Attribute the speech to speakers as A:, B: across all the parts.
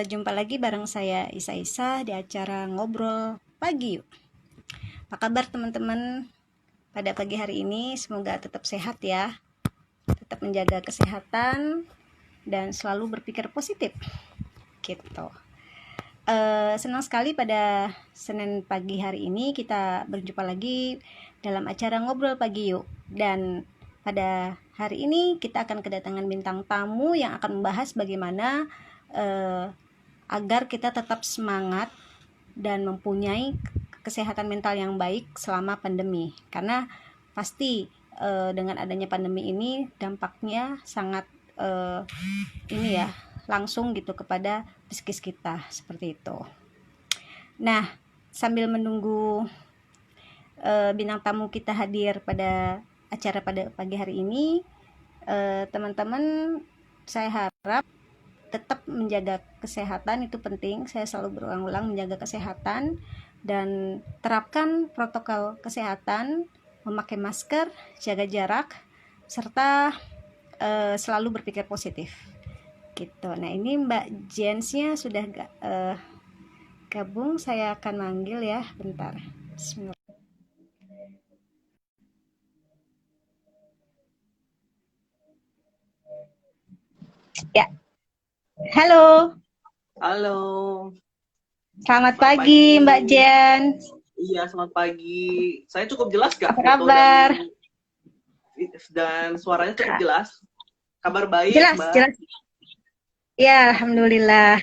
A: Jumpa lagi bareng saya Isa di acara Ngobrol Pagi Yuk. Apa kabar teman-teman pada pagi hari ini? Semoga tetap sehat ya, tetap menjaga kesehatan dan selalu berpikir positif gitu. Senang sekali pada Senin pagi hari ini kita berjumpa lagi dalam acara Ngobrol Pagi Yuk. Dan pada hari ini kita akan kedatangan bintang tamu yang akan membahas bagaimana agar kita tetap semangat dan mempunyai kesehatan mental yang baik selama pandemi. Karena pasti dengan adanya pandemi ini dampaknya sangat ini ya, langsung gitu kepada psikis kita seperti itu. Nah, sambil menunggu bintang tamu kita hadir pada acara pada pagi hari ini, teman-teman saya harap tetap menjaga kesehatan, itu penting. Saya selalu berulang-ulang menjaga kesehatan dan terapkan protokol kesehatan, memakai masker, jaga jarak, serta selalu berpikir positif gitu. Nah, ini Mbak Jensnya sudah gabung, saya akan manggil ya, bentar. Bismillah. Ya, halo.
B: Halo.
A: Selamat pagi, Mbak Jen.
B: Iya, selamat pagi. Saya cukup jelas gak
A: Apa
B: foto
A: kabar?
B: dan suaranya cukup jelas? Kabar baik,
A: Jelas,
B: Mbak.
A: jelas. Ya, alhamdulillah.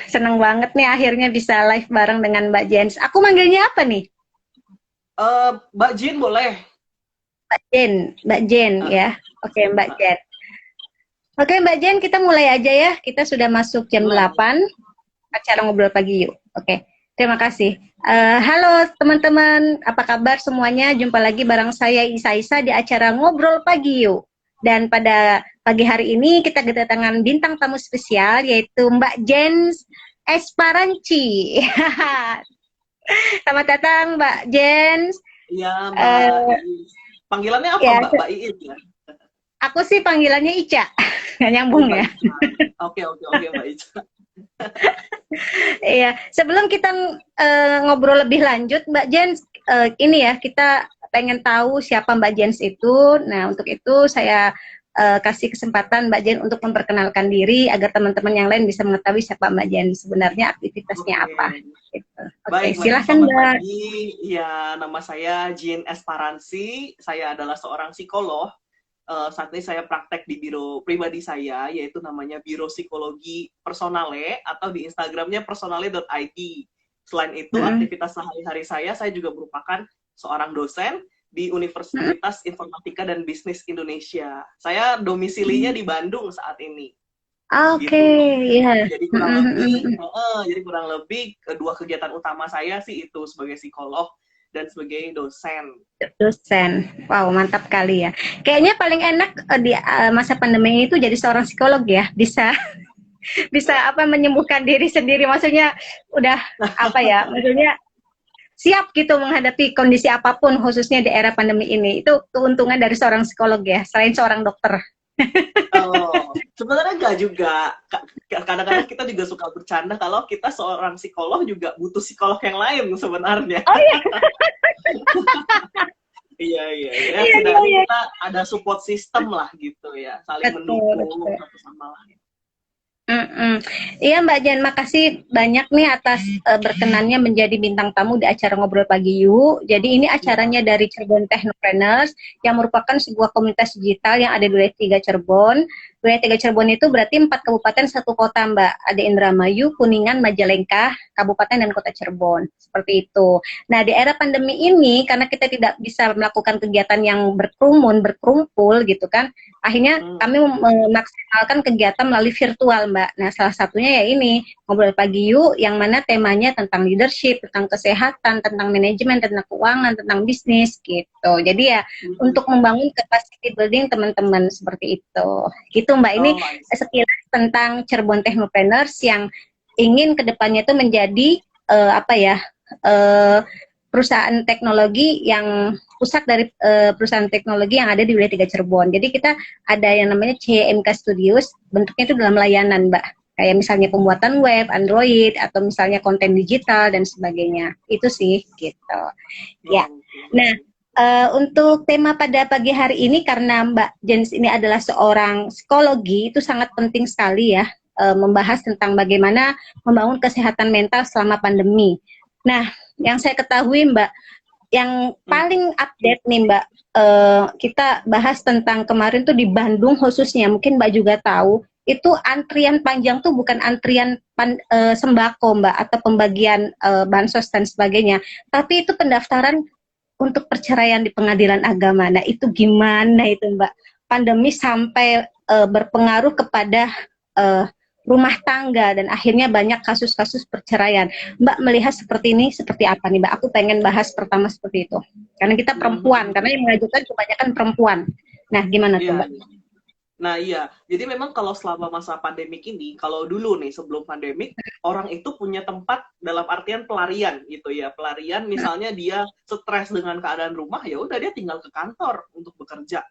A: Seneng banget nih akhirnya bisa live bareng dengan Mbak Jens. Aku manggilnya apa nih?
B: Mbak Jin boleh?
A: Mbak Jen ya. Oke, Mbak Jen. Oke, Mbak Jen, kita mulai aja ya. Kita sudah masuk jam 8. Acara ngobrol pagi yuk. Oke, terima kasih. Halo teman-teman, apa kabar semuanya? Jumpa lagi bareng saya Isa di acara ngobrol pagi yuk. Dan pada pagi hari ini kita kedatangan bintang tamu spesial yaitu Mbak Jens Esparanci. Selamat datang Mbak Jens.
B: Iya, Mbak. Panggilannya apa,
A: Ya,
B: Mbak? Mbak Iin ya?
A: aku sih panggilannya Ica. Nggak nyambung
B: Mbak
A: ya.
B: Ica. Oke, Mbak Ica.
A: Iya, sebelum kita ngobrol lebih lanjut, Mbak Jens, ini ya kita pengen tahu siapa Mbak Jens itu. Nah, untuk itu saya kasih kesempatan Mbak Jens untuk memperkenalkan diri agar teman-teman yang lain bisa mengetahui siapa Mbak Jens sebenarnya, aktivitasnya apa. Gitu. Oke,
B: Baik,
A: silahkan
B: selamat
A: Mbak.
B: pagi. Ya, nama saya Jin Esparansi. Saya adalah seorang psikolog. Saat ini saya praktek di biro pribadi saya, yaitu namanya Biro Psikologi Personale, atau di Instagramnya personale.id. Selain itu, aktivitas sehari-hari saya juga merupakan seorang dosen di Universitas Informatika dan Bisnis Indonesia. Saya domisilinya di Bandung saat ini.
A: Oke,
B: Gitu.
A: iya.
B: Jadi kurang lebih kedua kegiatan utama saya sih itu sebagai psikolog dan sebagai dosen.
A: Dosen. Wow, mantap kali ya. Kayaknya paling enak di masa pandemi itu jadi seorang psikolog ya. Bisa apa menyembuhkan diri sendiri, maksudnya udah apa ya, maksudnya siap gitu menghadapi kondisi apapun, khususnya di era pandemi ini. Itu keuntungan dari seorang psikolog ya, selain seorang dokter.
B: Oh, sebenarnya enggak juga. Kadang-kadang kita juga suka bercanda kalau kita seorang psikolog juga butuh psikolog yang lain sebenarnya.
A: Oh iya.
B: Iya. Setidaknya kita ada support system lah gitu ya, saling mendukung satu sama lain.
A: Iya Mbak Jan, makasih banyak nih atas berkenannya menjadi bintang tamu di acara Ngobrol Pagi Yuk. Jadi ini acaranya dari Cirebon Technopreneurs yang merupakan sebuah komunitas digital yang ada di wilayah 3 Cirebon. Wilayah 3 Cirebon itu berarti 4 kabupaten 1 kota Mbak. Ada Indramayu, Kuningan, Majalengka, Kabupaten dan Kota Cirebon. Seperti itu. Nah di era pandemi ini karena kita tidak bisa melakukan kegiatan yang berkerumun, berkumpul gitu kan. Akhirnya kami memaksimalkan kegiatan melalui virtual Mbak. Nah salah satunya ya ini Ngobrol Pagi Yuk yang mana temanya tentang leadership, tentang kesehatan, tentang manajemen, tentang keuangan, tentang bisnis gitu. Jadi ya untuk membangun capacity building teman-teman seperti itu. Gitu Mbak, ini sekilas tentang Cirebon Technopreneurs yang ingin kedepannya itu menjadi apa ya perusahaan teknologi yang pusat dari perusahaan teknologi yang ada di wilayah 3 Cirebon. Jadi kita ada yang namanya CMK Studios, bentuknya itu dalam layanan, Mbak. Kayak misalnya pembuatan web, Android, atau misalnya konten digital dan sebagainya. Itu sih, gitu. Ya. Nah, untuk tema pada pagi hari ini, karena Mbak Jens ini adalah seorang psikologi, itu sangat penting sekali ya, membahas tentang bagaimana membangun kesehatan mental selama pandemi. Nah, yang saya ketahui Mbak, yang paling update nih Mbak, kita bahas tentang kemarin tuh di Bandung khususnya, mungkin Mbak juga tahu, itu antrian panjang tuh bukan antrian sembako Mbak, atau pembagian bansos dan sebagainya, tapi itu pendaftaran untuk perceraian di pengadilan agama. Nah itu gimana itu Mbak, pandemi sampai berpengaruh kepada rumah tangga dan akhirnya banyak kasus-kasus perceraian. Mbak melihat seperti ini seperti apa nih Mbak? Aku pengen bahas pertama seperti itu. Karena kita perempuan, karena yang mengajukan kebanyakan perempuan. Nah, gimana tuh Mbak?
B: Nah iya, jadi memang kalau selama masa pandemik ini, kalau dulu nih sebelum pandemik, orang itu punya tempat dalam artian pelarian gitu ya. Pelarian misalnya dia stres dengan keadaan rumah, ya udah dia tinggal ke kantor untuk bekerja.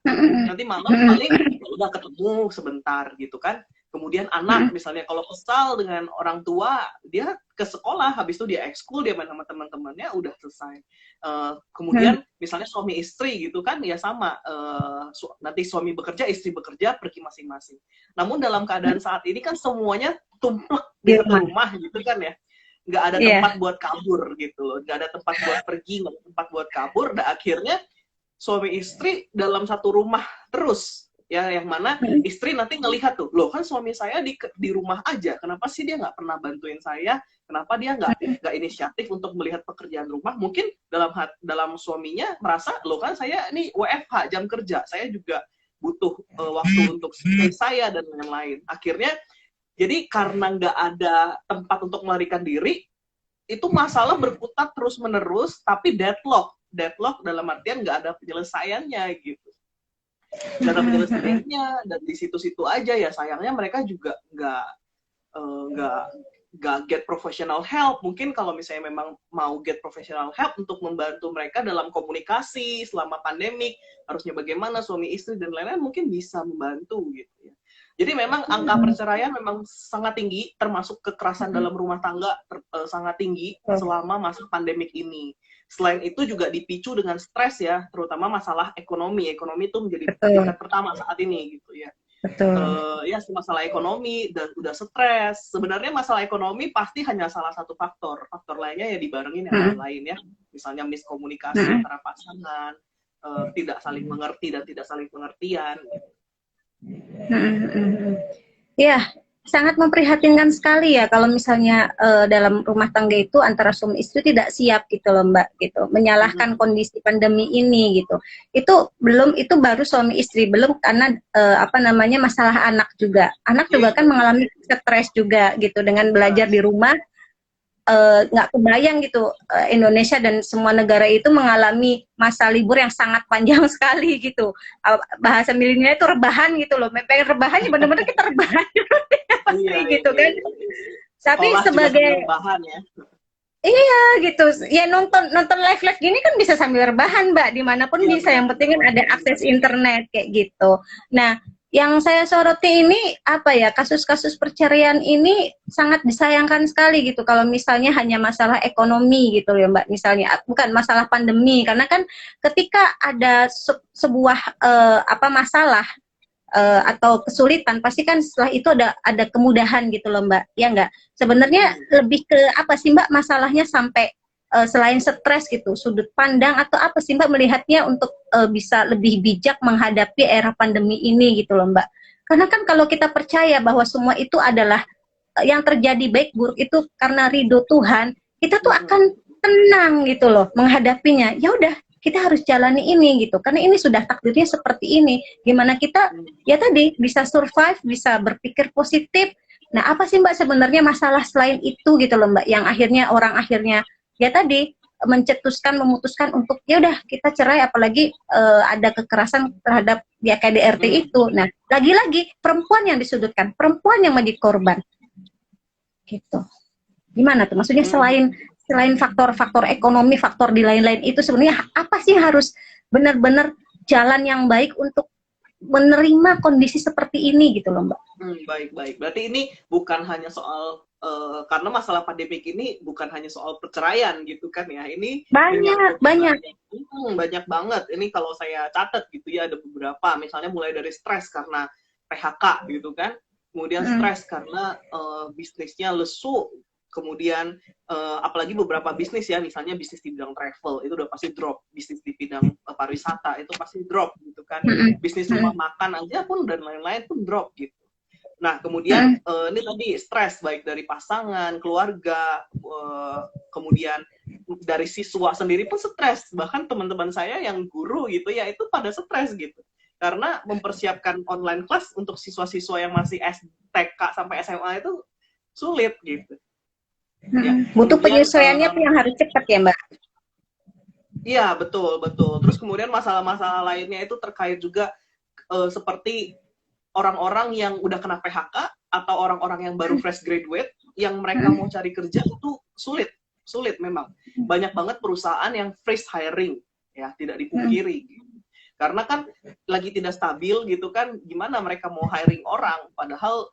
B: Nanti malam paling udah ketemu sebentar gitu kan. Kemudian anak misalnya kalau kesal dengan orang tua, dia ke sekolah, habis itu dia ekskul, dia main sama teman-temannya, udah selesai. Kemudian misalnya suami istri gitu kan, ya sama. Nanti suami bekerja, istri bekerja, pergi masing-masing. Namun dalam keadaan saat ini kan semuanya tumplek di rumah gitu kan ya. Nggak ada tempat buat kabur gitu loh. Nggak ada tempat buat pergi, nggak ada tempat buat kabur. Dan akhirnya suami istri dalam satu rumah terus. Ya, yang mana istri nanti ngelihat tuh, loh kan suami saya di rumah aja, kenapa sih dia nggak pernah bantuin saya, kenapa dia nggak inisiatif untuk melihat pekerjaan rumah, mungkin dalam suaminya merasa, loh kan saya ini WFH, jam kerja, saya juga butuh waktu untuk saya dan lain-lain. Akhirnya, jadi karena nggak ada tempat untuk melarikan diri, itu masalah berputar terus-menerus, tapi deadlock dalam artian nggak ada penyelesaiannya gitu. Gak ada penyelesaiannya, dan di situ-situ aja ya sayangnya mereka juga nggak get professional help. Mungkin kalau misalnya memang mau get professional help untuk membantu mereka dalam komunikasi selama pandemik, harusnya bagaimana suami istri dan lain-lain, mungkin bisa membantu gitu ya. Jadi memang angka perceraian memang sangat tinggi, termasuk kekerasan dalam rumah tangga sangat tinggi selama masa pandemik ini. Selain itu juga dipicu dengan stres ya, terutama masalah ekonomi. Ekonomi itu menjadi tingkat pertama saat ini gitu ya. Ya masalah ekonomi dan udah stres. Sebenarnya masalah ekonomi pasti hanya salah satu faktor. Faktor lainnya ya dibarengin yang lain ya. Misalnya miskomunikasi antara pasangan, tidak saling mengerti dan tidak saling pengertian.
A: Ya, sangat memprihatinkan sekali ya kalau misalnya dalam rumah tangga itu antara suami istri tidak siap gitu loh Mbak, gitu, menyalahkan kondisi pandemi ini gitu. Itu baru suami istri, belum karena masalah anak juga. Anak juga kan mengalami stres juga gitu dengan belajar di rumah. Nggak kebayang gitu, Indonesia dan semua negara itu mengalami masa libur yang sangat panjang sekali gitu. Bahasa milenialnya itu rebahan gitu loh. Pengen rebahan ya bener-bener kita rebahan gitu kan. Tapi sebagai rebahan ya. Iya gitu. Ya nonton live gini kan bisa sambil rebahan Mbak, dimanapun bisa. Yang penting kan ada akses internet kayak gitu. Nah, yang saya soroti ini kasus-kasus perceraian ini sangat disayangkan sekali gitu kalau misalnya hanya masalah ekonomi gitu ya Mbak, misalnya bukan masalah pandemi, karena kan ketika ada sebuah masalah atau kesulitan pasti kan setelah itu ada kemudahan gitu loh Mbak, ya enggak? Sebenarnya lebih ke apa sih Mbak masalahnya sampai selain stres gitu, sudut pandang atau apa sih Mbak melihatnya untuk bisa lebih bijak menghadapi era pandemi ini gitu loh Mbak. Karena kan kalau kita percaya bahwa semua itu adalah yang terjadi baik buruk itu karena ridho Tuhan, kita tuh akan tenang gitu loh menghadapinya. Ya udah, kita harus jalani ini gitu, karena ini sudah takdirnya seperti ini. Gimana kita ya tadi bisa survive, bisa berpikir positif. Nah apa sih Mbak sebenarnya masalah selain itu gitu loh Mbak, yang akhirnya orang ya tadi memutuskan untuk ya udah kita cerai, apalagi ada kekerasan terhadap ya KDRT itu. Nah, lagi-lagi perempuan yang disudutkan, perempuan yang menjadi korban. Gitu. Gimana tuh? Maksudnya selain selain faktor-faktor ekonomi, faktor di lain-lain itu sebenarnya apa sih harus benar-benar jalan yang baik untuk menerima kondisi seperti ini gitu loh Mbak.
B: Baik. Berarti ini bukan hanya soal karena masalah pandemik ini bukan hanya soal perceraian gitu kan ya. Ini
A: Banyak.
B: banyak banget. Ini kalau saya catat gitu ya ada beberapa. Misalnya mulai dari stres karena PHK gitu kan. Kemudian stres karena bisnisnya lesu. Kemudian apalagi beberapa bisnis ya, misalnya bisnis di bidang travel itu udah pasti drop, bisnis di bidang pariwisata itu pasti drop gitu kan, bisnis rumah makan aja pun dan lain-lain pun drop gitu. Nah kemudian ini tadi stres baik dari pasangan, keluarga, kemudian dari siswa sendiri pun stres, bahkan teman-teman saya yang guru gitu ya itu pada stres gitu. Karena mempersiapkan online class untuk siswa-siswa yang masih TK sampai SMA itu sulit gitu.
A: Ya, butuh penyesuaiannya tuh yang harus cepat ya Mbak.
B: Iya betul. Terus kemudian masalah-masalah lainnya itu terkait juga seperti orang-orang yang udah kena PHK atau orang-orang yang baru fresh graduate yang mereka mau cari kerja itu sulit memang. Banyak banget perusahaan yang freeze hiring ya, tidak dipungkiri. Karena kan lagi tidak stabil gitu kan, gimana mereka mau hiring orang padahal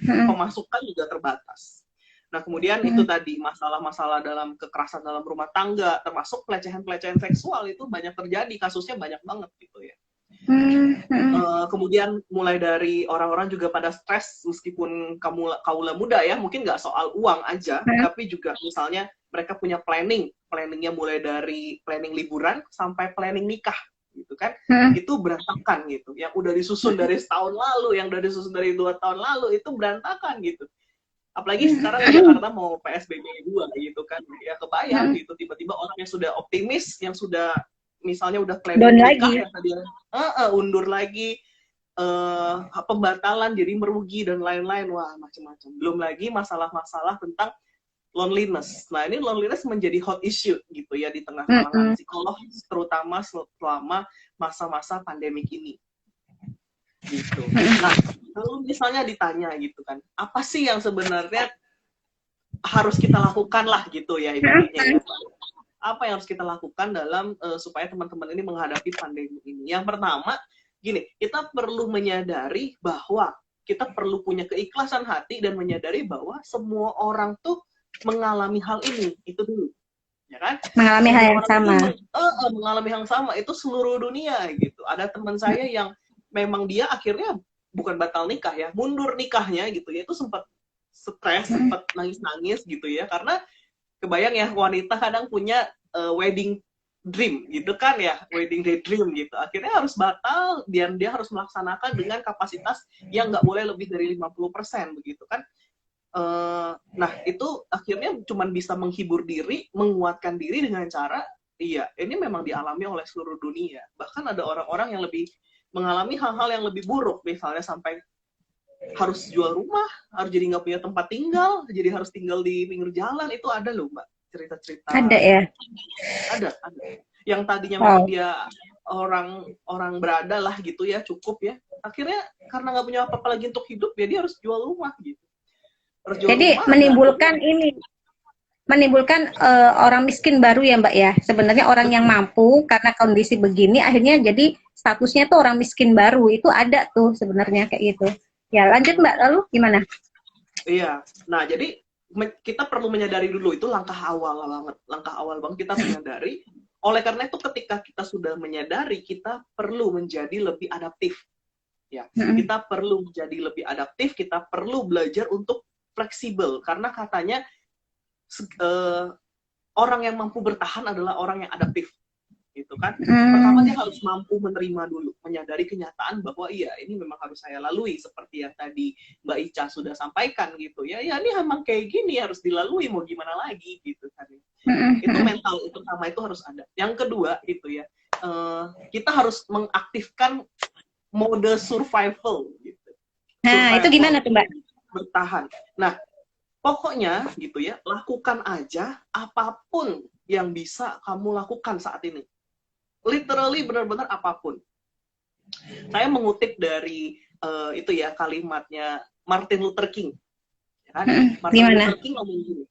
B: pemasukan juga terbatas. Nah, kemudian itu tadi masalah-masalah dalam kekerasan dalam rumah tangga, termasuk pelecehan-pelecehan seksual itu banyak terjadi, kasusnya banyak banget gitu ya. Kemudian mulai dari orang-orang juga pada stres meskipun kaula muda ya, mungkin nggak soal uang aja, tapi juga misalnya mereka punya planningnya mulai dari planning liburan sampai planning nikah gitu kan, itu berantakan gitu. Yang udah disusun dari setahun lalu, yang udah disusun dari 2 tahun lalu itu berantakan gitu. Apalagi sekarang Jakarta mau PSBB 2 gitu kan, ya kebayang gitu tiba-tiba orang yang sudah optimis, yang sudah misalnya udah planning nikah yang tadi undur lagi, pembatalan jadi merugi dan lain-lain, wah macam-macam. Belum lagi masalah-masalah tentang loneliness. Nah ini loneliness menjadi hot issue gitu ya di tengah kalangan psikolog, terutama selama masa-masa pandemik ini. Gitu. Nah, kalau misalnya ditanya gitu kan, apa sih yang sebenarnya harus kita lakukan lah gitu ya intinya ya. Apa yang harus kita lakukan dalam supaya teman-teman ini menghadapi pandemi ini? Yang pertama, gini, kita perlu menyadari bahwa kita perlu punya keikhlasan hati dan menyadari bahwa semua orang tuh mengalami hal ini, itu dulu. Ya kan?
A: Mengalami hal yang sama.
B: Mengalami hal yang sama, itu seluruh dunia gitu. Ada teman saya yang memang dia akhirnya bukan batal nikah ya, mundur nikahnya gitu ya, itu sempat stres, sempat nangis-nangis gitu ya, karena kebayang ya wanita kadang punya wedding dream gitu kan ya, wedding day dream gitu, akhirnya harus batal dan dia harus melaksanakan dengan kapasitas yang nggak boleh lebih dari 50% begitu kan. Nah itu akhirnya cuma bisa menghibur diri, menguatkan diri dengan cara ini memang dialami oleh seluruh dunia, bahkan ada orang-orang yang lebih mengalami hal-hal yang lebih buruk, misalnya sampai harus jual rumah, harus jadi nggak punya tempat tinggal, jadi harus tinggal di pinggir jalan, itu ada loh Mbak, cerita-cerita.
A: Ada ya?
B: Ada. Yang tadinya memang dia orang berada lah gitu ya, cukup ya, akhirnya karena nggak punya apa-apa lagi untuk hidup, ya dia harus jual rumah gitu.
A: Jadi menimbulkan orang miskin baru ya Mbak ya. Sebenarnya orang yang mampu karena kondisi begini akhirnya jadi statusnya tuh orang miskin baru. Itu ada tuh sebenarnya kayak gitu. Ya lanjut Mbak, lalu gimana?
B: Iya, nah jadi kita perlu menyadari dulu, itu langkah awal banget kita menyadari. Oleh karena itu ketika kita sudah menyadari, kita perlu menjadi lebih adaptif. Ya, kita perlu menjadi lebih adaptif, kita perlu belajar untuk fleksibel, karena katanya orang yang mampu bertahan adalah orang yang adaptif, gitu kan. Pertama dia harus mampu menerima dulu, menyadari kenyataan bahwa iya ini memang harus saya lalui, seperti yang tadi Mbak Ica sudah sampaikan gitu ya. Ya ini memang kayak gini, harus dilalui, mau gimana lagi gitu kan. Itu mental pertama itu harus ada. Yang kedua itu ya, kita harus mengaktifkan mode survival gitu.
A: Nah, itu gimana tuh Mbak?
B: Bertahan. Nah, pokoknya gitu ya, lakukan aja apapun yang bisa kamu lakukan saat ini. Literally benar-benar apapun. Saya mengutip dari itu ya kalimatnya Martin Luther King. Ya kan? Martin Luther King ngomong gini,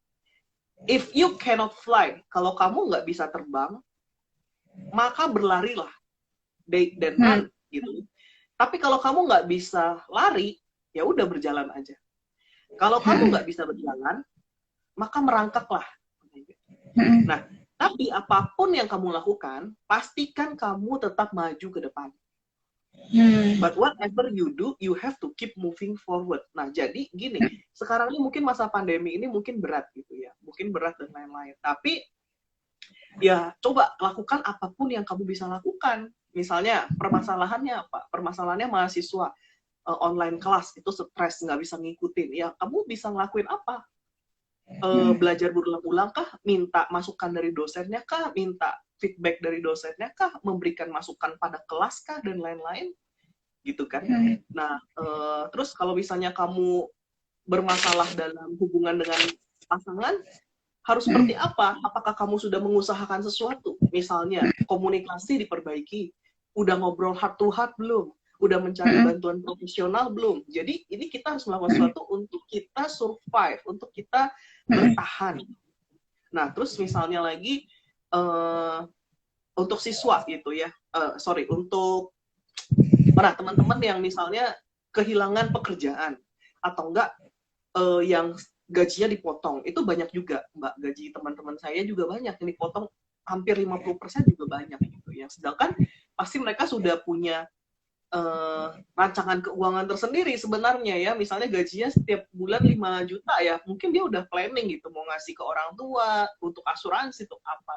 B: if you cannot fly, kalau kamu nggak bisa terbang, maka berlarilah, day dan run, gitu. Tapi kalau kamu nggak bisa lari, ya udah berjalan aja. Kalau kamu nggak bisa berjalan, maka merangkaklah. Nah, tapi apapun yang kamu lakukan, pastikan kamu tetap maju ke depan. But whatever you do, you have to keep moving forward. Nah, jadi gini, sekarang ini mungkin masa pandemi ini mungkin berat gitu ya, mungkin berat dan lain-lain. Tapi ya coba lakukan apapun yang kamu bisa lakukan. Misalnya permasalahannya apa? Permasalahannya mahasiswa online kelas itu stres, nggak bisa ngikutin. Ya kamu bisa ngelakuin apa? Belajar berulang-ulang kah? Minta masukan dari dosennya kah? Minta feedback dari dosennya kah? Memberikan masukan pada kelas kah? Dan lain-lain. Gitu kan. Nah, terus kalau misalnya kamu bermasalah dalam hubungan dengan pasangan, harus seperti apa? Apakah kamu sudah mengusahakan sesuatu? Misalnya, komunikasi diperbaiki. Udah ngobrol heart to heart belum? Udah mencari bantuan profesional belum? Jadi, ini kita harus melakukan sesuatu untuk kita survive, untuk kita bertahan. Nah, terus misalnya lagi, untuk siswa gitu ya. Untuk teman-teman yang misalnya kehilangan pekerjaan, atau enggak yang gajinya dipotong, itu banyak juga, Mbak. Gaji teman-teman saya juga banyak yang dipotong, hampir 50% juga banyak gitu ya. Sedangkan pasti mereka sudah punya rancangan keuangan tersendiri sebenarnya ya. Misalnya gajinya setiap bulan 5 juta ya, mungkin dia udah planning gitu, mau ngasih ke orang tua, untuk asuransi, untuk apa.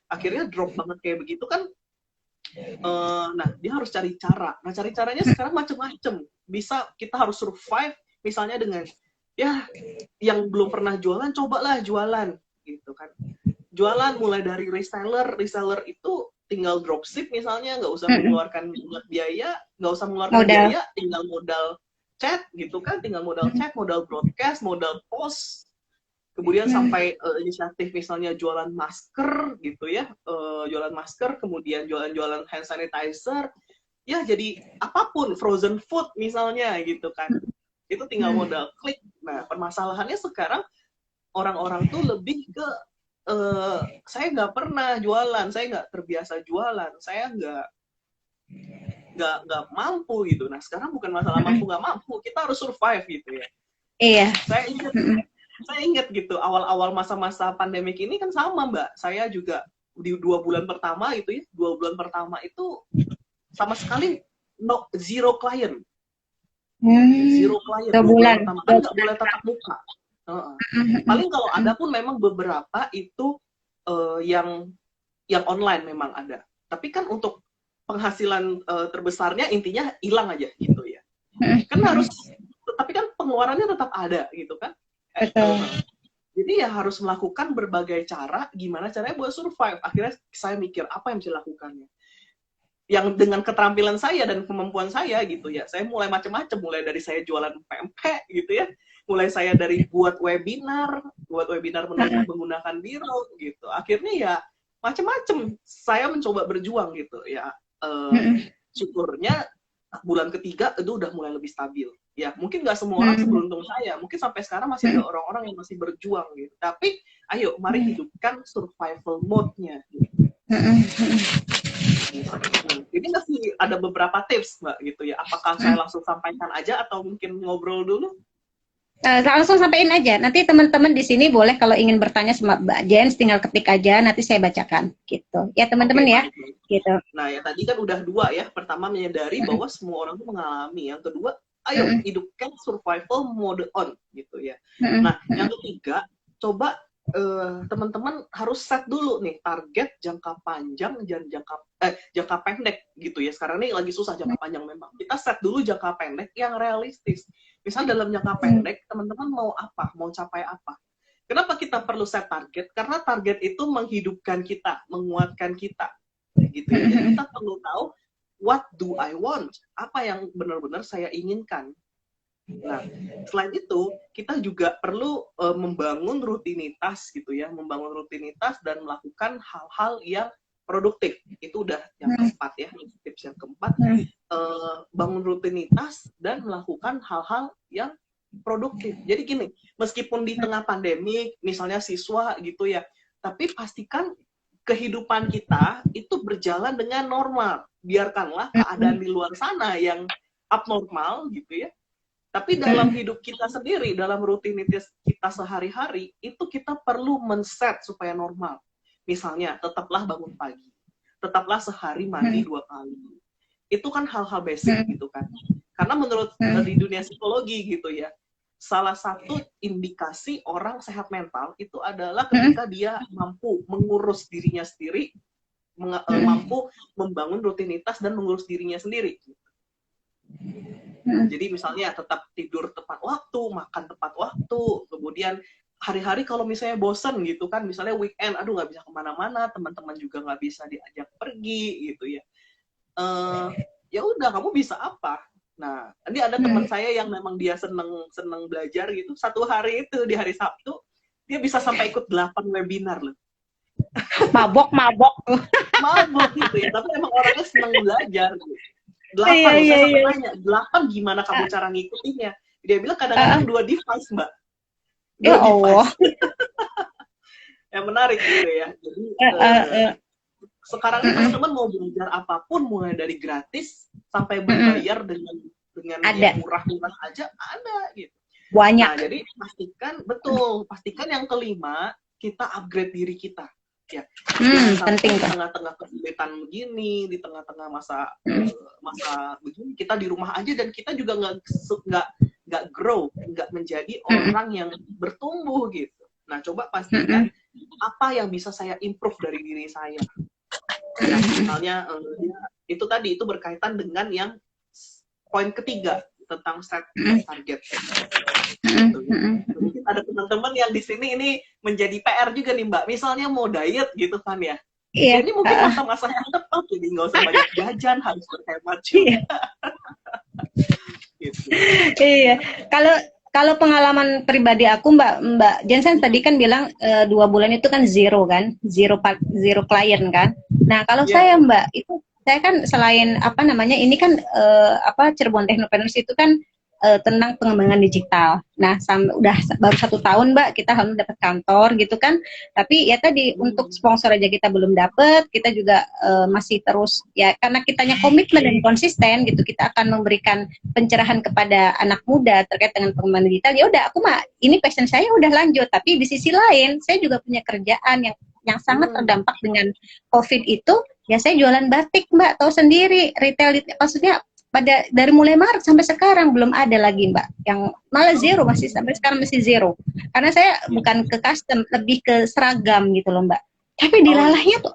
B: Akhirnya drop banget kayak begitu kan. Nah, dia harus cari cara. Nah, cari caranya sekarang macam-macam. Bisa kita harus survive, misalnya dengan ya yang belum pernah jualan, cobalah jualan gitu kan. Jualan mulai dari reseller itu tinggal dropship misalnya, nggak usah mengeluarkan biaya, tinggal modal chat gitu kan, tinggal modal chat, modal broadcast, modal post, kemudian sampai inisiatif misalnya jualan masker gitu ya, jualan masker, kemudian jualan hand sanitizer, ya jadi apapun, frozen food misalnya gitu kan. Itu tinggal modal klik. Nah, permasalahannya sekarang orang-orang tuh lebih ke saya nggak pernah jualan, saya nggak terbiasa jualan, saya nggak mampu gitu. Nah, sekarang bukan masalah mampu nggak mampu, kita harus survive gitu ya.
A: Iya.
B: Saya ingat gitu, awal-awal masa-masa pandemik ini kan sama, Mbak. Saya juga di 2 bulan pertama itu ya, 2 bulan pertama itu sama sekali zero client. Zero client.
A: 2 bulan.
B: Kan nggak boleh tatap muka. Paling kalau ada pun memang beberapa itu yang online memang ada. Tapi kan untuk penghasilan terbesarnya intinya hilang aja gitu ya. Kan harus, tapi kan pengeluarannya tetap ada gitu kan. Jadi ya harus melakukan berbagai cara, gimana caranya buat survive. Akhirnya saya mikir apa yang bisa dilakukannya. Yang dengan keterampilan saya dan kemampuan saya gitu ya, saya mulai macam-macam, mulai dari saya jualan pempek gitu ya, mulai saya dari buat webinar menggunakan Biro gitu. Akhirnya ya macam-macam, saya mencoba berjuang gitu ya. Syukurnya bulan ketiga itu udah mulai lebih stabil. Ya mungkin nggak semua orang seberuntung saya, mungkin sampai sekarang masih ada orang-orang yang masih berjuang gitu. Tapi ayo mari hidupkan survival mode-nya. Gitu. Jadi masih ada beberapa tips, Mbak, gitu ya. Apakah saya langsung sampaikan aja atau mungkin ngobrol dulu?
A: Langsung sampaikan aja. Nanti teman-teman di sini boleh kalau ingin bertanya sama Mbak Jens, tinggal ketik aja, nanti saya bacakan. Gitu. Ya teman-teman ya. Gitu.
B: Nah ya tadi kan udah 2 ya. Pertama menyadari bahwa semua orang itu mengalami. Yang kedua, ayo hidupkan survival mode on gitu ya. Nah yang ketiga, coba teman-teman harus set dulu nih target jangka panjang dan jangka pendek gitu ya. Sekarang ini lagi susah jangka panjang memang. Kita set dulu jangka pendek yang realistis. Misal dalam jangka pendek teman-teman mau apa, mau capai apa. Kenapa kita perlu set target? Karena target itu menghidupkan kita, menguatkan kita gitu ya. Jadi kita perlu tahu what do I want? Apa yang benar-benar saya inginkan. Nah, selain itu, kita juga perlu membangun rutinitas gitu ya, membangun rutinitas dan melakukan hal-hal yang produktif. Itu udah yang keempat ya, tips yang keempat. Bangun rutinitas dan melakukan hal-hal yang produktif. Jadi gini, meskipun di tengah pandemi, misalnya siswa gitu ya, tapi pastikan kehidupan kita itu berjalan dengan normal. Biarkanlah keadaan di luar sana yang abnormal gitu ya. Tapi dalam hidup kita sendiri, dalam rutinitas kita sehari-hari, itu kita perlu men-set supaya normal. Misalnya, tetaplah bangun pagi. Tetaplah sehari mandi 2 kali. Itu kan hal-hal basic gitu kan. Karena menurut di dunia psikologi gitu ya, salah satu indikasi orang sehat mental itu adalah ketika dia mampu mengurus dirinya sendiri, mampu membangun rutinitas dan mengurus dirinya sendiri. Nah, jadi misalnya tetap tidur tepat waktu, makan tepat waktu, kemudian hari-hari kalau misalnya bosen gitu kan, misalnya weekend, aduh nggak bisa kemana-mana, teman-teman juga nggak bisa diajak pergi gitu ya. Ya udah, kamu bisa apa? Nah, ini ada teman saya yang memang dia seneng belajar gitu, satu hari itu di hari Sabtu dia bisa sampai ikut 8 webinar loh.
A: Mabok
B: gitu ya, tapi emang orangnya seneng belajar gitu. 8 loh, saya sampai tanya, 8 gimana kamu cara ngikutinnya? Dia bilang kadang-kadang 2 device, Mbak.
A: Ya Allah.
B: Yang menarik gitu ya. Jadi sekarang ini teman-teman mau belajar apapun, mulai dari gratis sampai berbayar dengan yang murah-murah aja ada gitu.
A: Banyak.
B: Nah, jadi pastikan yang kelima, kita upgrade diri kita. Ya,
A: penting
B: di tengah-tengah kesulitan begini, di tengah-tengah masa begini, kita di rumah aja dan kita juga nggak grow, nggak menjadi orang yang bertumbuh gitu. Nah, coba pastikan apa yang bisa saya improve dari diri saya. Ya, misalnya itu tadi itu berkaitan dengan yang poin ketiga tentang set target. Gitu, ya. Mungkin ada teman-teman yang di sini ini menjadi PR juga nih Mbak. Misalnya mau diet gitu kan ya.
A: Iya.
B: Ini mungkin masa-masa yang tepat, jadi nggak usah banyak jajan, harus berhemat juga. Gitu.
A: Iya. Kalau pengalaman pribadi aku Mbak Jensen tadi kan bilang 2 bulan itu kan zero klien kan. Nah kalau saya Mbak itu saya kan selain ini kan Cirebon Technopreneurs itu kan tentang pengembangan digital. Nah, udah baru 1 tahun Mbak kita harus dapat kantor gitu kan. Tapi ya tadi untuk sponsor aja kita belum dapat, kita juga masih terus ya karena kitanya komitmen dan konsisten gitu, kita akan memberikan pencerahan kepada anak muda terkait dengan pengembangan digital. Ya udah aku mah ini passion saya udah lanjut, tapi di sisi lain saya juga punya kerjaan yang sangat terdampak dengan COVID itu. Ya saya jualan batik Mbak, tahu sendiri retail maksudnya dari mulai Maret sampai sekarang belum ada lagi Mbak, yang malah zero, masih sampai sekarang masih zero karena saya bukan ke custom, lebih ke seragam gitu loh Mbak. Tapi di lalahnya tuh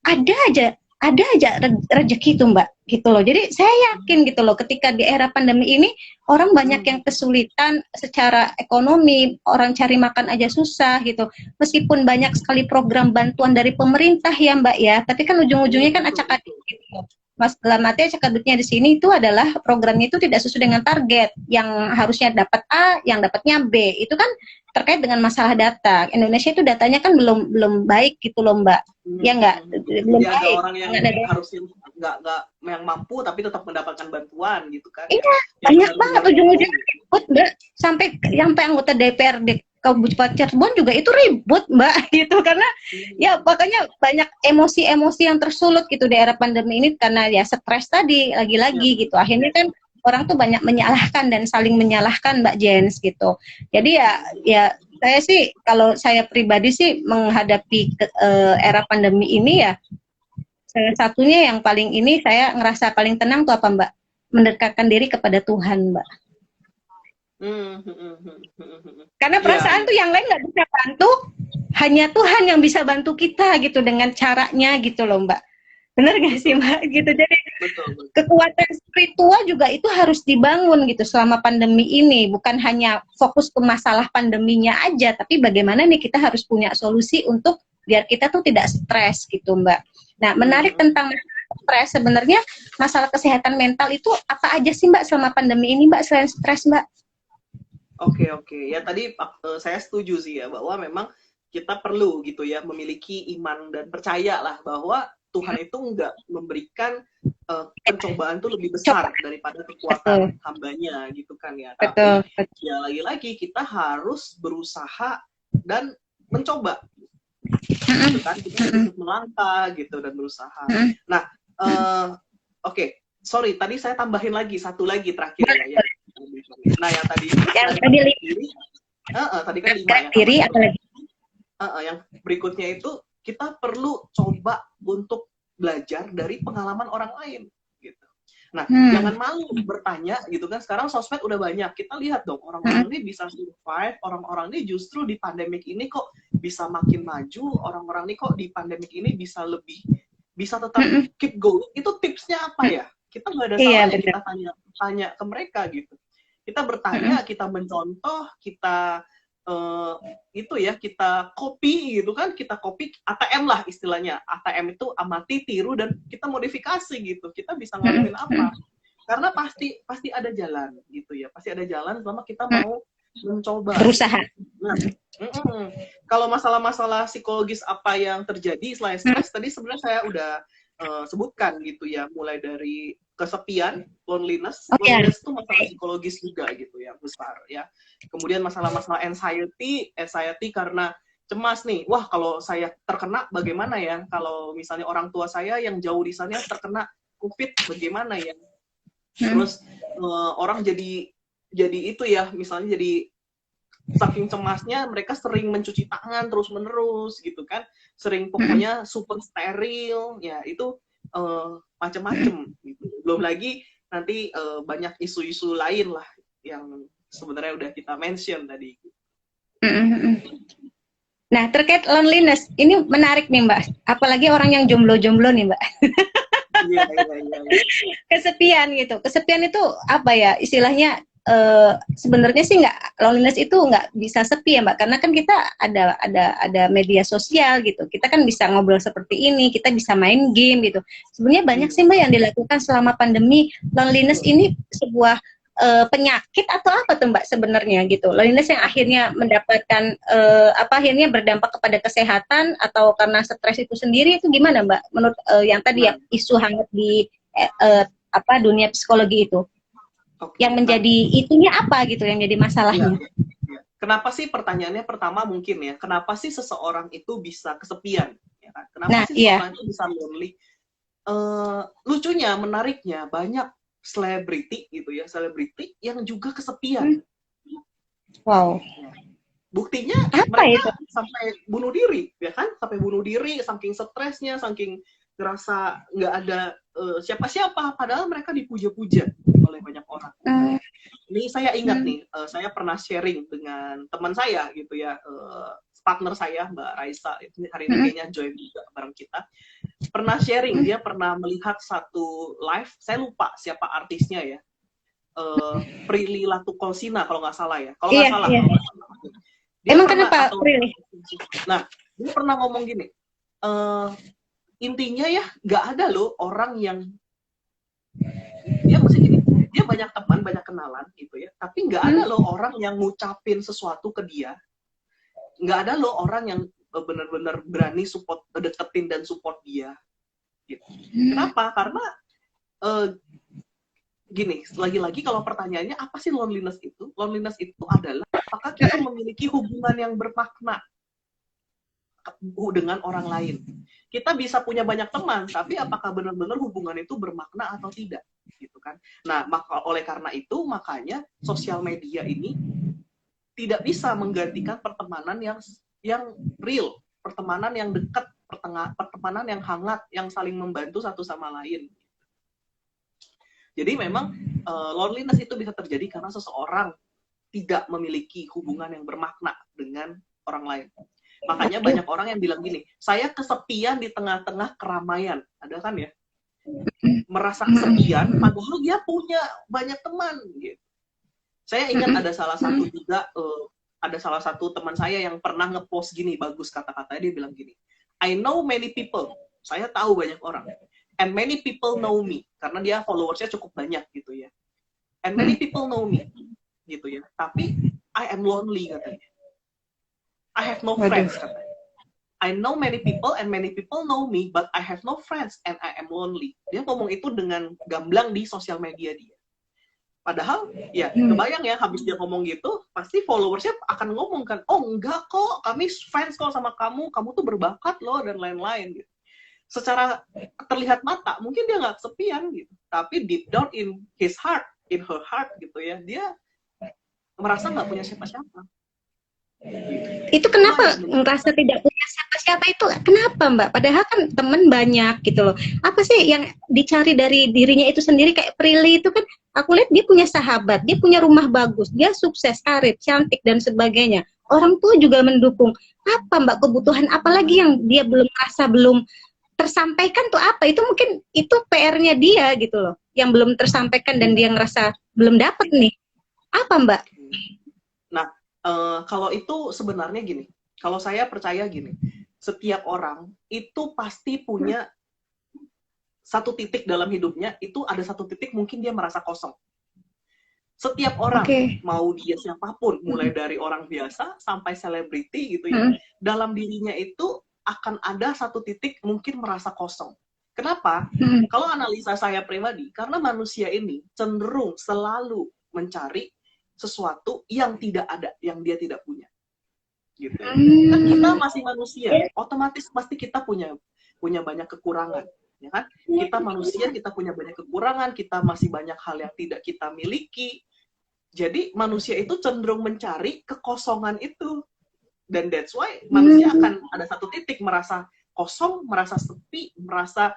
A: ada aja rezeki tuh Mbak gitu loh. Jadi saya yakin gitu loh ketika di era pandemi ini orang banyak yang kesulitan secara ekonomi, orang cari makan aja susah gitu. Meskipun banyak sekali program bantuan dari pemerintah ya Mbak ya, tapi kan ujung-ujungnya kan acak-acak gitu. Mas dalam arti acak-adutnya di sini itu adalah programnya itu tidak sesuai dengan target, yang harusnya dapat A, yang dapatnya B. Itu kan terkait dengan masalah data. Indonesia itu datanya kan belum baik gitu loh Mbak. Ya enggak, belum
B: jadi
A: baik.
B: Ada orang yang harusnya nggak yang mampu tapi tetap mendapatkan bantuan gitu kan.
A: Iya, banyak banget ujung-ujungnya ribut Mbak. Sampai anggota DPRD Kabupaten Cirebon juga itu ribut Mbak gitu karena ya makanya banyak emosi-emosi yang tersulut gitu di era pandemi ini karena ya stres tadi lagi-lagi gitu. Akhirnya kan orang tuh banyak menyalahkan dan saling menyalahkan Mbak Jens gitu. Jadi ya saya sih kalau saya pribadi sih menghadapi era pandemi ini ya salah satunya yang paling ini saya ngerasa paling tenang tuh apa Mbak? Mendekatkan diri kepada Tuhan Mbak. Karena perasaan tuh yang lain nggak bisa bantu, hanya Tuhan yang bisa bantu kita gitu dengan caranya gitu loh Mbak. Bener gak sih Mbak? Gitu. Jadi kekuatan spiritual juga itu harus dibangun gitu selama pandemi ini. Bukan hanya fokus ke masalah pandeminya aja, tapi bagaimana nih kita harus punya solusi untuk biar kita tuh tidak stres gitu Mbak. Nah menarik tentang stres, sebenarnya masalah kesehatan mental itu apa aja sih Mbak selama pandemi ini Mbak selain stres Mbak?
B: Oke. Ya tadi saya setuju sih ya bahwa memang kita perlu gitu ya memiliki iman dan percaya lah bahwa Tuhan itu nggak memberikan pencobaan tuh lebih besar daripada
A: Betul,
B: kekuatan hambanya gitu kan ya.
A: betul,
B: Tapi ya lagi-lagi kita harus berusaha dan mencoba gitu kan, kita
A: betul.
B: sedikit melangkah gitu dan berusaha.
A: Mm-mm.
B: Nah, oke, sorry, tadi saya tambahin lagi satu lagi terakhir
A: Boleh,
B: ya.
A: boleh.
B: Nah, yang tadi itu
A: Yang
B: dari
A: tadi
B: diri, tadi kan 5
A: gerak
B: ya
A: diri
B: hambatan
A: apa lagi?
B: yang berikutnya itu kita perlu coba untuk belajar dari pengalaman orang lain gitu. Nah, jangan malu bertanya gitu kan. Sekarang sosmed udah banyak. Kita lihat dong orang-orang ini bisa survive, orang-orang ini justru di pandemik ini kok bisa makin maju, orang-orang ini kok di pandemik ini bisa tetap keep going. Itu tipsnya apa ya? Kita nggak ada
A: Iya,
B: salahnya
A: benar.
B: kita tanya ke mereka gitu. Kita bertanya, kita mencontoh, kita itu ya, kita copy gitu kan, kita copy ATM lah istilahnya. ATM itu amati, tiru, dan kita modifikasi gitu. Kita bisa ngelakuin apa? Karena pasti ada jalan gitu ya, pasti ada jalan selama kita mau mencoba.
A: Berusaha.
B: Nah, kalau masalah-masalah psikologis apa yang terjadi selain stres, tadi sebenarnya saya udah sebutkan gitu ya, mulai dari kesepian, loneliness.
A: Oh ya.
B: Loneliness itu masalah psikologis juga gitu ya, besar ya. Kemudian masalah-masalah anxiety karena cemas nih. Wah, kalau saya terkena bagaimana ya? Kalau misalnya orang tua saya yang jauh di sana terkena COVID bagaimana ya? Terus orang jadi itu ya, misalnya jadi saking cemasnya mereka sering mencuci tangan terus-menerus gitu kan, sering pokoknya super steril ya, itu macam-macam gitu. Belum lagi nanti banyak isu-isu lain lah yang sebenarnya udah kita mention tadi.
A: Nah, terkait loneliness, ini menarik nih Mbak, apalagi orang yang jomblo-jomblo nih Mbak.
B: Iya.
A: Kesepian gitu, kesepian itu apa ya istilahnya, sebenarnya sih nggak, loneliness itu nggak bisa sepi ya Mbak, karena kan kita ada media sosial gitu, kita kan bisa ngobrol seperti ini, kita bisa main game gitu. Sebenarnya banyak sih Mbak yang dilakukan selama pandemi. Loneliness ini sebuah penyakit atau apa tuh Mbak sebenarnya gitu? Loneliness yang akhirnya mendapatkan akhirnya berdampak kepada kesehatan atau karena stres itu sendiri, itu gimana Mbak? Menurut yang tadi ya, isu hangat di dunia psikologi itu. Yang menjadi itunya apa gitu, yang jadi masalahnya?
B: Kenapa sih, pertanyaannya pertama mungkin ya, kenapa sih seseorang itu bisa kesepian? Ya kan? Kenapa sih seseorang itu bisa lonely? Lucunya, menariknya, banyak selebriti gitu ya, selebriti yang juga kesepian.
A: Wow.
B: Buktinya
A: apa
B: mereka
A: itu?
B: sampai bunuh diri, ya kan? Sampai bunuh diri, saking stresnya, saking ngerasa nggak ada siapa-siapa, padahal mereka dipuja-puja oleh banyak orang. Ini saya ingat nih, saya pernah sharing dengan teman saya gitu ya, partner saya Mbak Raisa, itu hari ini kayaknya join juga bareng kita. Pernah sharing, dia pernah melihat satu live, saya lupa siapa artisnya ya, Prilly Latuconsina kalau nggak salah ya, kalau nggak salah. Dia
A: emang
B: pernah,
A: kenapa Prilly?
B: Nah, dia pernah ngomong gini, intinya ya nggak ada loh orang yang, dia mesti gini, dia banyak teman, banyak kenalan gitu ya, tapi nggak ada loh orang yang ngucapin sesuatu ke dia, nggak ada loh orang yang benar-benar berani support, deketin dan support dia gitu. Kenapa? Karena gini, lagi-lagi kalau pertanyaannya apa sih loneliness itu? Loneliness itu adalah apakah kita memiliki hubungan yang bermakna dengan orang lain. Kita bisa punya banyak teman, tapi apakah benar-benar hubungan itu bermakna atau tidak, gitu kan? Nah, oleh karena itu makanya sosial media ini tidak bisa menggantikan pertemanan yang real, pertemanan yang dekat, pertemanan yang hangat, yang saling membantu satu sama lain. Jadi memang loneliness itu bisa terjadi karena seseorang tidak memiliki hubungan yang bermakna dengan orang lain. Makanya banyak orang yang bilang gini, saya kesepian di tengah-tengah keramaian. Ada kan ya? Merasa kesepian, padahal dia punya banyak teman. Gitu. Saya ingat ada salah satu juga, ada salah satu teman saya yang pernah ngepost gini, bagus kata-katanya, dia bilang gini, I know many people, saya tahu banyak orang, and many people know me, karena dia followersnya cukup banyak gitu ya. And many people know me, gitu ya. Tapi I am lonely katanya. I have no friends katanya. I know many people and many people know me, but I have no friends and I am lonely. Dia ngomong itu dengan gamblang di sosial media dia. Padahal, ya kebayang ya, habis dia ngomong gitu, pasti followersnya akan ngomong kan, oh enggak kok, kami fans kok sama kamu tuh berbakat loh, dan lain-lain gitu. Secara terlihat mata, mungkin dia nggak kesepian gitu, tapi deep down in his heart, in her heart gitu ya, dia merasa nggak punya siapa-siapa.
A: Itu kenapa merasa tidak punya siapa-siapa itu? Kenapa Mbak? Padahal kan teman banyak gitu loh. Apa sih yang dicari dari dirinya itu sendiri? Kayak Prilly itu kan, aku lihat dia punya sahabat, dia punya rumah bagus, dia sukses, karir, cantik dan sebagainya. Orang tua juga mendukung. Apa Mbak kebutuhan? Apalagi yang dia belum merasa belum tersampaikan tuh apa? Itu mungkin itu PR-nya dia gitu loh, yang belum tersampaikan dan dia ngerasa belum dapat nih. Apa Mbak?
B: Nah, kalau itu sebenarnya gini, kalau saya percaya gini, setiap orang itu pasti punya satu titik dalam hidupnya, itu ada satu titik mungkin dia merasa kosong. Setiap orang, mau dia siapapun, mulai dari orang biasa sampai selebriti gitu ya, dalam dirinya itu akan ada satu titik mungkin merasa kosong. Kenapa? Kalau analisa saya pribadi, karena manusia ini cenderung selalu mencari sesuatu yang tidak ada, yang dia tidak punya. Gitu. Kan kita masih manusia, otomatis pasti kita punya banyak kekurangan, ya kan? Kita manusia, kita punya banyak kekurangan, kita masih banyak hal yang tidak kita miliki. Jadi manusia itu cenderung mencari kekosongan itu. Dan that's why manusia akan ada satu titik merasa kosong, merasa sepi, merasa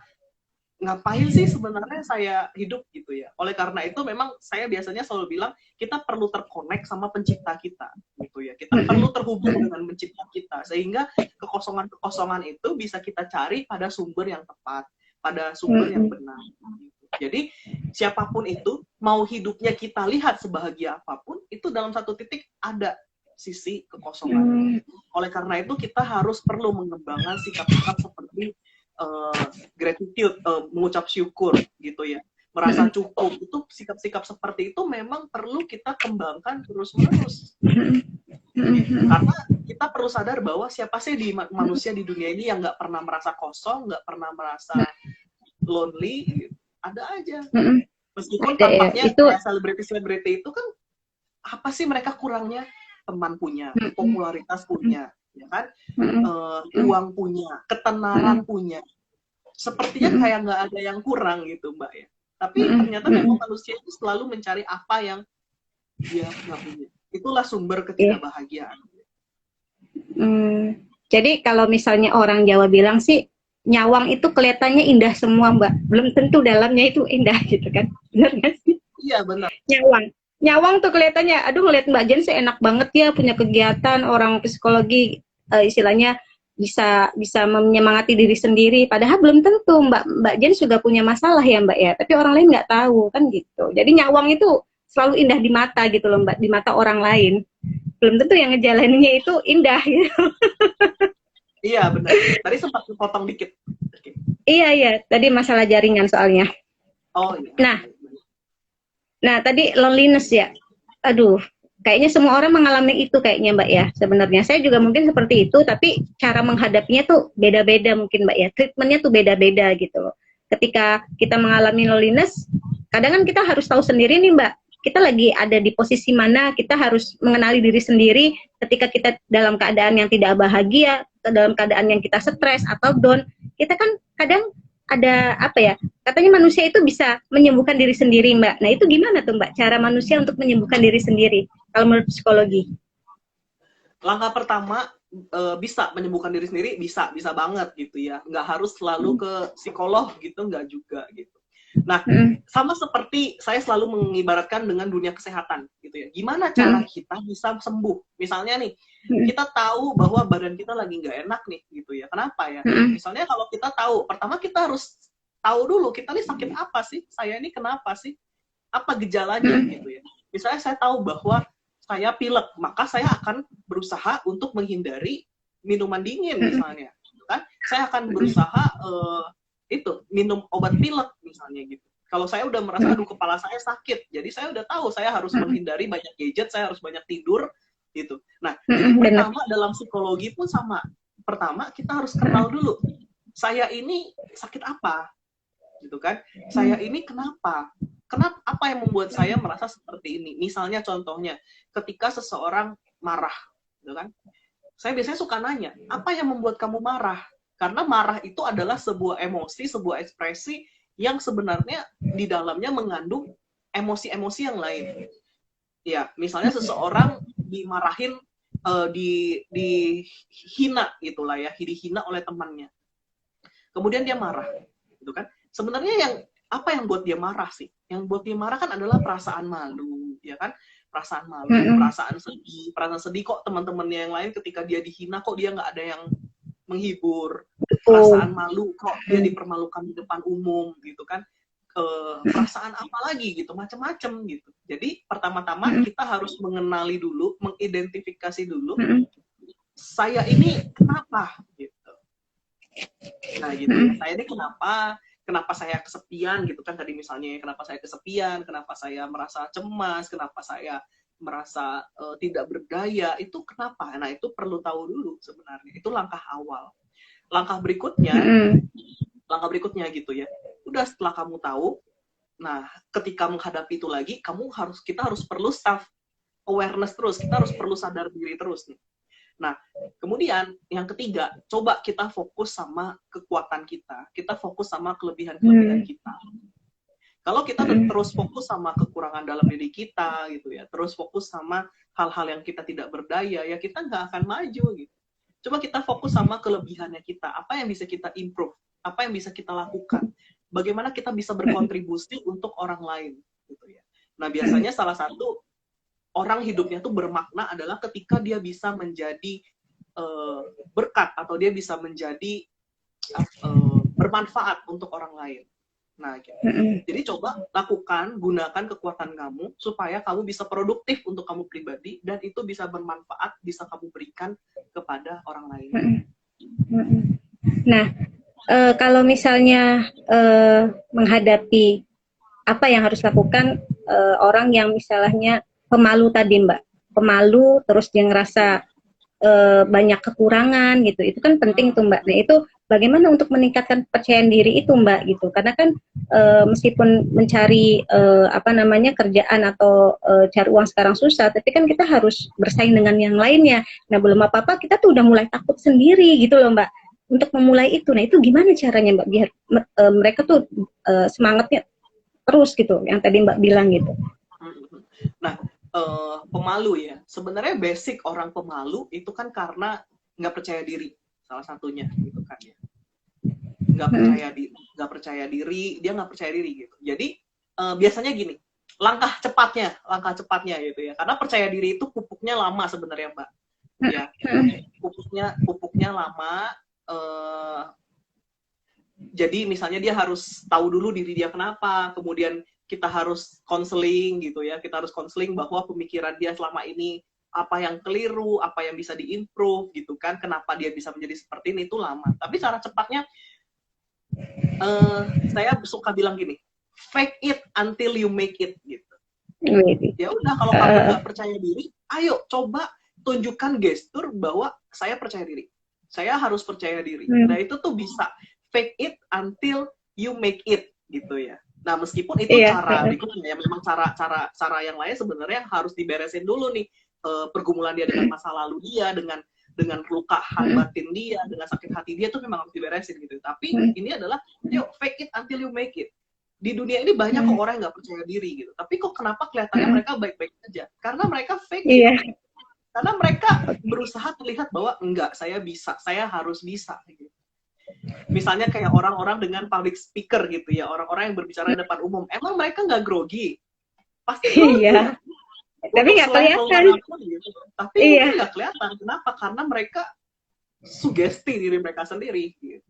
B: ngapain sih sebenarnya saya hidup gitu ya. Oleh karena itu memang saya biasanya selalu bilang kita perlu terkonek sama pencipta kita gitu ya. Kita perlu terhubung dengan pencipta kita sehingga kekosongan-kekosongan itu bisa kita cari pada sumber yang tepat, pada sumber yang benar. Jadi siapapun itu, mau hidupnya kita lihat sebahagia apapun, itu dalam satu titik ada sisi kekosongan. Oleh karena itu kita harus perlu mengembangkan sikap-sikap seperti gratitude, mengucap syukur gitu ya, merasa cukup. Itu sikap-sikap seperti itu memang perlu kita kembangkan terus-menerus. Karena kita perlu sadar bahwa siapa sih di manusia di dunia ini yang nggak pernah merasa kosong, nggak pernah merasa lonely gitu. Ada aja. Meskipun tampaknya selebriti-selebriti itu kan apa sih mereka kurangnya? Teman punya, popularitas punya, ya kan? Uang punya, ketenaran punya. Sepertinya kayak nggak ada yang kurang gitu, Mbak ya. Tapi ternyata memang manusia itu selalu mencari apa yang dia nggak punya. Itulah sumber ketidakbahagiaan.
A: Jadi kalau misalnya orang Jawa bilang sih, nyawang itu kelihatannya indah semua, Mbak. Belum tentu dalamnya itu indah gitu kan. Benar nggak sih?
B: Iya, benar.
A: Nyawang tuh kelihatannya, aduh ngeliat Mbak Jen sih enak banget ya, punya kegiatan, orang psikologi istilahnya bisa menyemangati diri sendiri. Padahal belum tentu Mbak Jen juga punya masalah ya Mbak ya, tapi orang lain nggak tahu kan gitu. Jadi nyawang itu selalu indah di mata gitu loh Mbak, di mata orang lain. Belum tentu yang ngejalaninnya itu indah gitu.
B: Iya benar. Tadi sempat dipotong dikit. Okay.
A: Iya, tadi masalah jaringan soalnya.
B: Oh iya.
A: Nah, tadi loneliness ya. Aduh, kayaknya semua orang mengalami itu kayaknya Mbak ya. Sebenarnya saya juga mungkin seperti itu, tapi cara menghadapinya tuh beda-beda mungkin Mbak ya. Treatmentnya tuh beda-beda gitu loh. Ketika kita mengalami loneliness, kadang kan kita harus tahu sendiri nih Mbak, kita lagi ada di posisi mana, kita harus mengenali diri sendiri ketika kita dalam keadaan yang tidak bahagia, dalam keadaan yang kita stres atau down. Kita kan kadang ada apa ya, katanya manusia itu bisa menyembuhkan diri sendiri Mbak. Nah itu gimana tuh Mbak, cara manusia untuk menyembuhkan diri sendiri kalau menurut psikologi?
B: Langkah pertama, bisa menyembuhkan diri sendiri, bisa banget gitu ya. Nggak harus selalu ke psikolog gitu, nggak juga gitu. Nah, sama seperti saya selalu mengibaratkan dengan dunia kesehatan gitu ya. Gimana cara kita bisa sembuh? Misalnya nih, kita tahu bahwa badan kita lagi nggak enak nih gitu ya. Kenapa ya? Misalnya kalau kita tahu, pertama kita harus tahu dulu kita nih sakit apa sih? Saya ini kenapa sih? Apa gejalanya gitu ya? Misalnya saya tahu bahwa saya pilek, maka saya akan berusaha untuk menghindari minuman dingin misalnya. Kan? Saya akan berusaha minum obat pilek misalnya gitu. Kalau saya udah merasa aduh kepala saya sakit, jadi saya udah tahu saya harus menghindari banyak gadget, saya harus banyak tidur gitu. Nah, jadi pertama dalam psikologi pun sama. pertama kita harus kenal dulu, saya ini sakit apa, gitu kan? Saya ini kenapa? Apa yang membuat saya merasa seperti ini? Misalnya contohnya, ketika seseorang marah, gitu kan? Saya biasanya suka nanya, apa yang membuat kamu marah? Karena marah itu adalah sebuah emosi, sebuah ekspresi yang sebenarnya di dalamnya mengandung emosi-emosi yang lain. Ya, misalnya seseorang dimarahin, dihina gitulah ya, dihina oleh temannya. Kemudian dia marah, gitu kan? Sebenarnya apa yang buat dia marah sih? Yang buat dia marah kan adalah perasaan malu, ya kan? Perasaan malu, perasaan sedih kok teman-temannya yang lain ketika dia dihina kok dia nggak ada yang menghibur, perasaan malu kok dia dipermalukan di depan umum, gitu kan? Perasaan apa lagi gitu, macam-macam gitu. Jadi pertama-tama kita harus mengenali dulu, mengidentifikasi dulu, saya ini kenapa gitu. Nah gitu ya, saya ini kenapa saya kesepian gitu kan, tadi misalnya kenapa saya kesepian, kenapa saya merasa cemas, kenapa saya merasa tidak berdaya, itu kenapa? Nah itu perlu tahu dulu sebenarnya, itu langkah awal. Langkah berikutnya gitu ya, udah setelah kamu tahu, nah ketika menghadapi itu lagi, kita harus perlu self awareness terus, kita harus perlu sadar diri terus nih. Nah, kemudian yang ketiga, coba kita fokus sama kekuatan kita fokus sama kelebihan-kelebihan kita. Kalau kita terus fokus sama kekurangan dalam diri kita gitu ya, terus fokus sama hal-hal yang kita tidak berdaya, ya kita nggak akan maju gitu. Coba kita fokus sama kelebihannya kita, apa yang bisa kita improve, apa yang bisa kita lakukan, bagaimana kita bisa berkontribusi untuk orang lain gitu ya. Nah, biasanya salah satu orang hidupnya tuh bermakna adalah ketika dia bisa menjadi berkat atau dia bisa menjadi bermanfaat untuk orang lain. Nah, gitu. Jadi coba gunakan kekuatan kamu supaya kamu bisa produktif untuk kamu pribadi dan itu bisa bermanfaat, bisa kamu berikan kepada orang lain.
A: Nah, kalau misalnya menghadapi apa yang harus lakukan orang yang misalnya pemalu tadi Mbak, pemalu terus dia ngerasa banyak kekurangan gitu, itu kan penting tuh Mbak. Nah itu bagaimana untuk meningkatkan kepercayaan diri itu Mbak gitu, karena kan meskipun mencari kerjaan atau cari uang sekarang susah, tapi kan kita harus bersaing dengan yang lainnya. Nah belum apa-apa kita tuh udah mulai takut sendiri gitu loh Mbak untuk memulai itu. Nah itu gimana caranya Mbak biar mereka tuh semangatnya terus gitu, yang tadi Mbak bilang gitu.
B: Nah, pemalu ya, sebenarnya basic orang pemalu itu kan karena nggak percaya diri, salah satunya gitu kan ya, nggak percaya diri, dia nggak percaya diri gitu. Jadi biasanya gini, langkah cepatnya gitu ya, karena percaya diri itu pupuknya lama sebenarnya Mbak ya, pupuknya lama. Jadi misalnya dia harus tahu dulu diri dia kenapa, kemudian kita harus konseling gitu ya, kita harus konseling bahwa pemikiran dia selama ini apa yang keliru, apa yang bisa diimprove gitu kan, kenapa dia bisa menjadi seperti ini, itu lama. Tapi cara cepatnya, saya suka bilang gini, fake it until you make it gitu. Ya udah, kalau kamu nggak percaya diri, ayo coba tunjukkan gestur bahwa saya percaya diri, saya harus percaya diri. Nah itu tuh bisa fake it until you make it gitu ya. Nah, meskipun itu cara berikutnya, ya memang cara yang lain sebenarnya harus diberesin dulu nih, pergumulan dia dengan masa lalu dia, dengan luka batin dia, dengan sakit hati dia tuh memang harus diberesin gitu. Tapi ini adalah, yuk fake it until you make it. Di dunia ini banyak kok orang yang nggak percaya diri gitu. Tapi kok kenapa kelihatannya mereka baik-baik aja? Karena mereka fake it. Karena mereka berusaha terlihat bahwa enggak, saya bisa, saya harus bisa gitu. Misalnya kayak orang-orang dengan public speaker gitu ya, orang-orang yang berbicara di depan umum, emang mereka nggak grogi? Pasti grogi. Iya.
A: Tapi nggak kelihatan.
B: Gitu. Tapi nggak kelihatan. Kenapa? Karena mereka sugesti diri mereka sendiri. Gitu.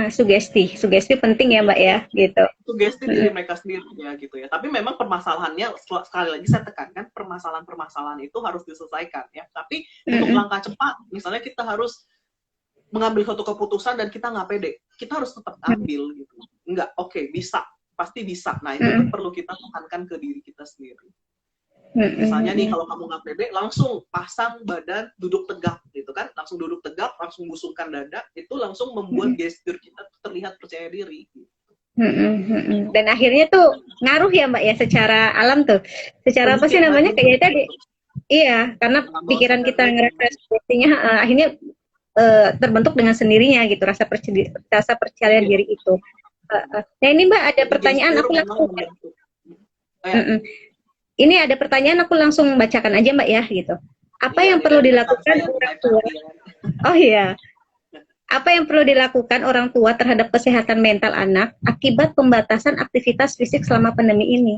A: Sugesti penting ya Mbak ya, gitu.
B: Sugesti diri mereka sendiri ya gitu ya. Tapi memang permasalahannya, sekali lagi saya tekankan, permasalahan itu harus diselesaikan ya. Tapi untuk langkah cepat, misalnya kita harus mengambil suatu keputusan dan kita nggak pede, kita harus tetap ambil gitu. Nggak, oke, bisa, pasti bisa. Nah itu kan perlu kita tekankan ke diri kita sendiri. Misalnya nih kalau kamu nggak pede, langsung pasang badan, duduk tegak gitu kan, langsung duduk tegak, langsung busungkan dada, itu langsung membuat gestur kita terlihat percaya diri.
A: Dan akhirnya tuh ngaruh ya Mbak ya secara alam tuh, secara apa
B: Sedikit
A: sih namanya
B: ngaruh.
A: kayak tadi. Iya, karena
B: Alam bawah
A: pikiran kita
B: sadarnya.
A: ngerasa sepertinya akhirnya terbentuk dengan sendirinya gitu rasa percaya
B: Iya.
A: diri itu. Nah ini Mbak ada
B: Jadi
A: pertanyaan
B: gestur
A: aku
B: memang
A: langsung.
B: membentuk.
A: Mm-mm. Ini ada pertanyaan aku langsung bacakan aja Mbak ya gitu. Apa
B: Iya,
A: yang
B: nih
A: perlu
B: dari rekan
A: dilakukan
B: saya
A: orang
B: Hai
A: tua?
B: Ferdian.
A: Oh iya, apa yang perlu dilakukan orang tua terhadap kesehatan mental anak akibat pembatasan aktivitas fisik selama pandemi ini?